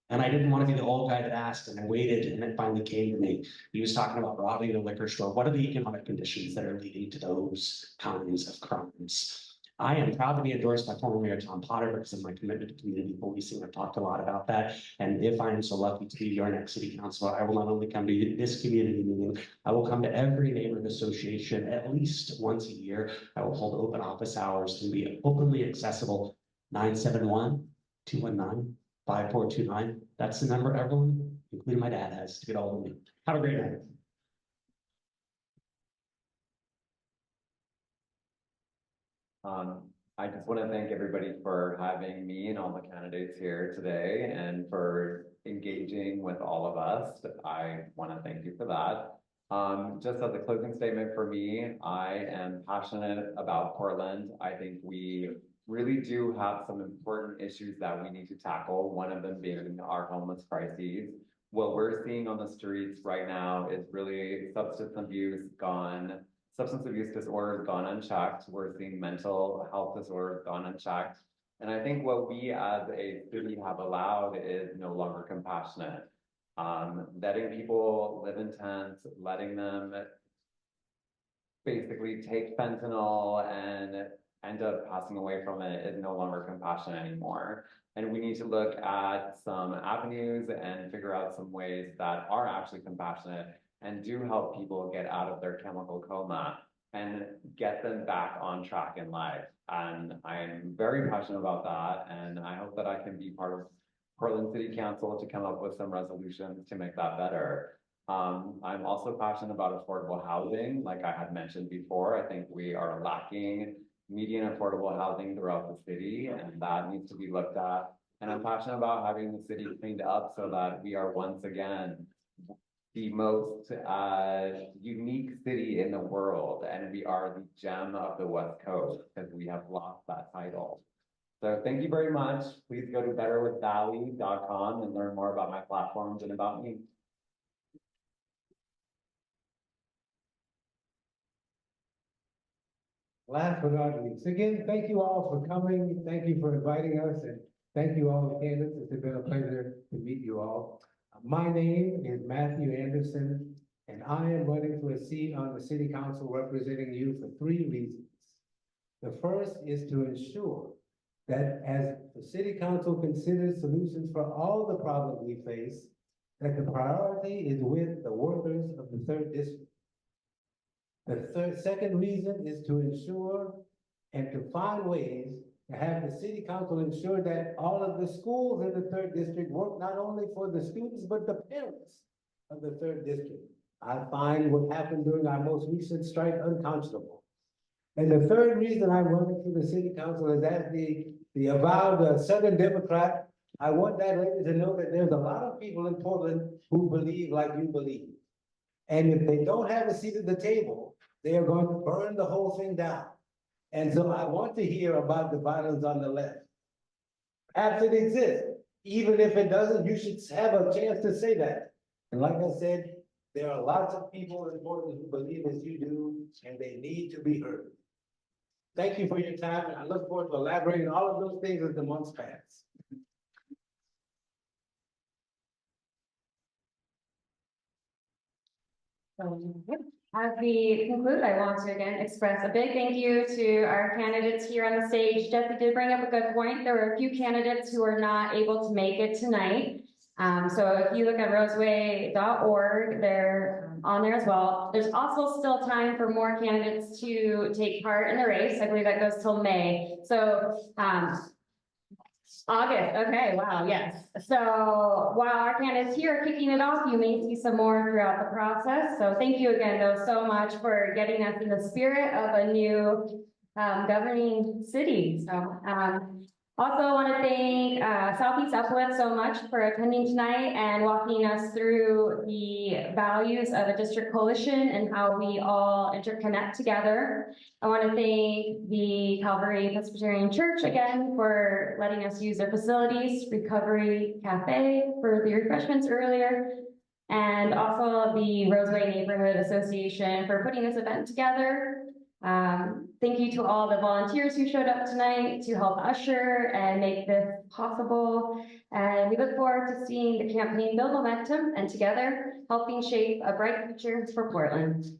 And I didn't want to be the old guy that asked, and I waited, and it finally came to me. He was talking about robbing a liquor store. What are the economic conditions that are leading to those kinds of crimes? I am proud to be endorsed by former Mayor Tom Potter because of my commitment to community policing. I've talked a lot about that. And if I am so lucky to be your next city councilor, I will not only come to this community meeting, I will come to every neighborhood association at least once a year. I will hold open office hours and be openly accessible. 971-219-5429. That's the number everyone, including my dad, has to get all of me. Have a great night. I just want to thank everybody for having me and all the candidates here today and for engaging with all of us. I want to thank you for that. Just as a closing statement for me, I am passionate about Portland. I think we really do have some important issues that we need to tackle, one of them being our homeless crises. What we're seeing on the streets right now is really substance abuse disorders gone unchecked. We're seeing mental health disorders gone unchecked. And I think what we as a city have allowed is no longer compassionate. Letting people live in tents, letting them basically take fentanyl and end up passing away from it is no longer compassionate anymore. And we need to look at some avenues and figure out some ways that are actually compassionate and do help people get out of their chemical coma and get them back on track in life. And I'm very passionate about that. And I hope that I can be part of Portland City Council to come up with some resolutions to make that better. I'm also passionate about affordable housing. Like I had mentioned before, I think we are lacking median affordable housing throughout the city, and that needs to be looked at. And I'm passionate about having the city cleaned up so that we are once again the most unique city in the world, and we are the gem of the West Coast because we have lost that title. So thank you very much. Please go to betterwithvalley.com and learn more about my platforms and about me. Last but not least, again, thank you all for coming. Thank you for inviting us, and thank you all the candidates. It's been a pleasure to meet you all. My name is Matthew Anderson, and I am running for a seat on the city council representing you for 3 reasons. The first is to ensure that as the city council considers solutions for all the problems we face, that the priority is with the workers of the 3rd district. Second reason is to ensure and to find ways to have the city council ensure that all of the schools in the third district work not only for the students, but the parents of the third district. I find what happened during our most recent strike unconscionable. And the third reason I'm running for the city council is as the avowed Southern Democrat, I want that lady to know that there's a lot of people in Portland who believe like you believe. And if they don't have a seat at the table, they are going to burn the whole thing down. And so I want to hear about the violence on the left. Perhaps it exists. Even if it doesn't, you should have a chance to say that. And like I said, there are lots of people in Portland who believe as you do, and they need to be heard. Thank you for your time, and I look forward to elaborating all of those things as the months pass. As we conclude, I want to again express a big thank you to our candidates here on the stage. Jesse did bring up a good point. There were a few candidates who are not able to make it tonight. So if you look at roseway.org, they're on there as well. There's also still time for more candidates to take part in the race. I believe that goes till May. So August, okay, wow, yes. So while our candidates here are kicking it off, you may see some more throughout the process. So thank you again, though, so much for getting us in the spirit of a new governing city. So also want to thank Southeast Uplift so much for attending tonight and walking us through the values of a district coalition and how we all interconnect together. I want to thank the Calvary Presbyterian Church again for letting us use their facilities, Recovery Cafe for the refreshments earlier, and also the Roseway Neighborhood Association for putting this event together. Thank you to all the volunteers who showed up tonight to help usher and make this possible. And we look forward to seeing the campaign build momentum and together helping shape a bright future for Portland.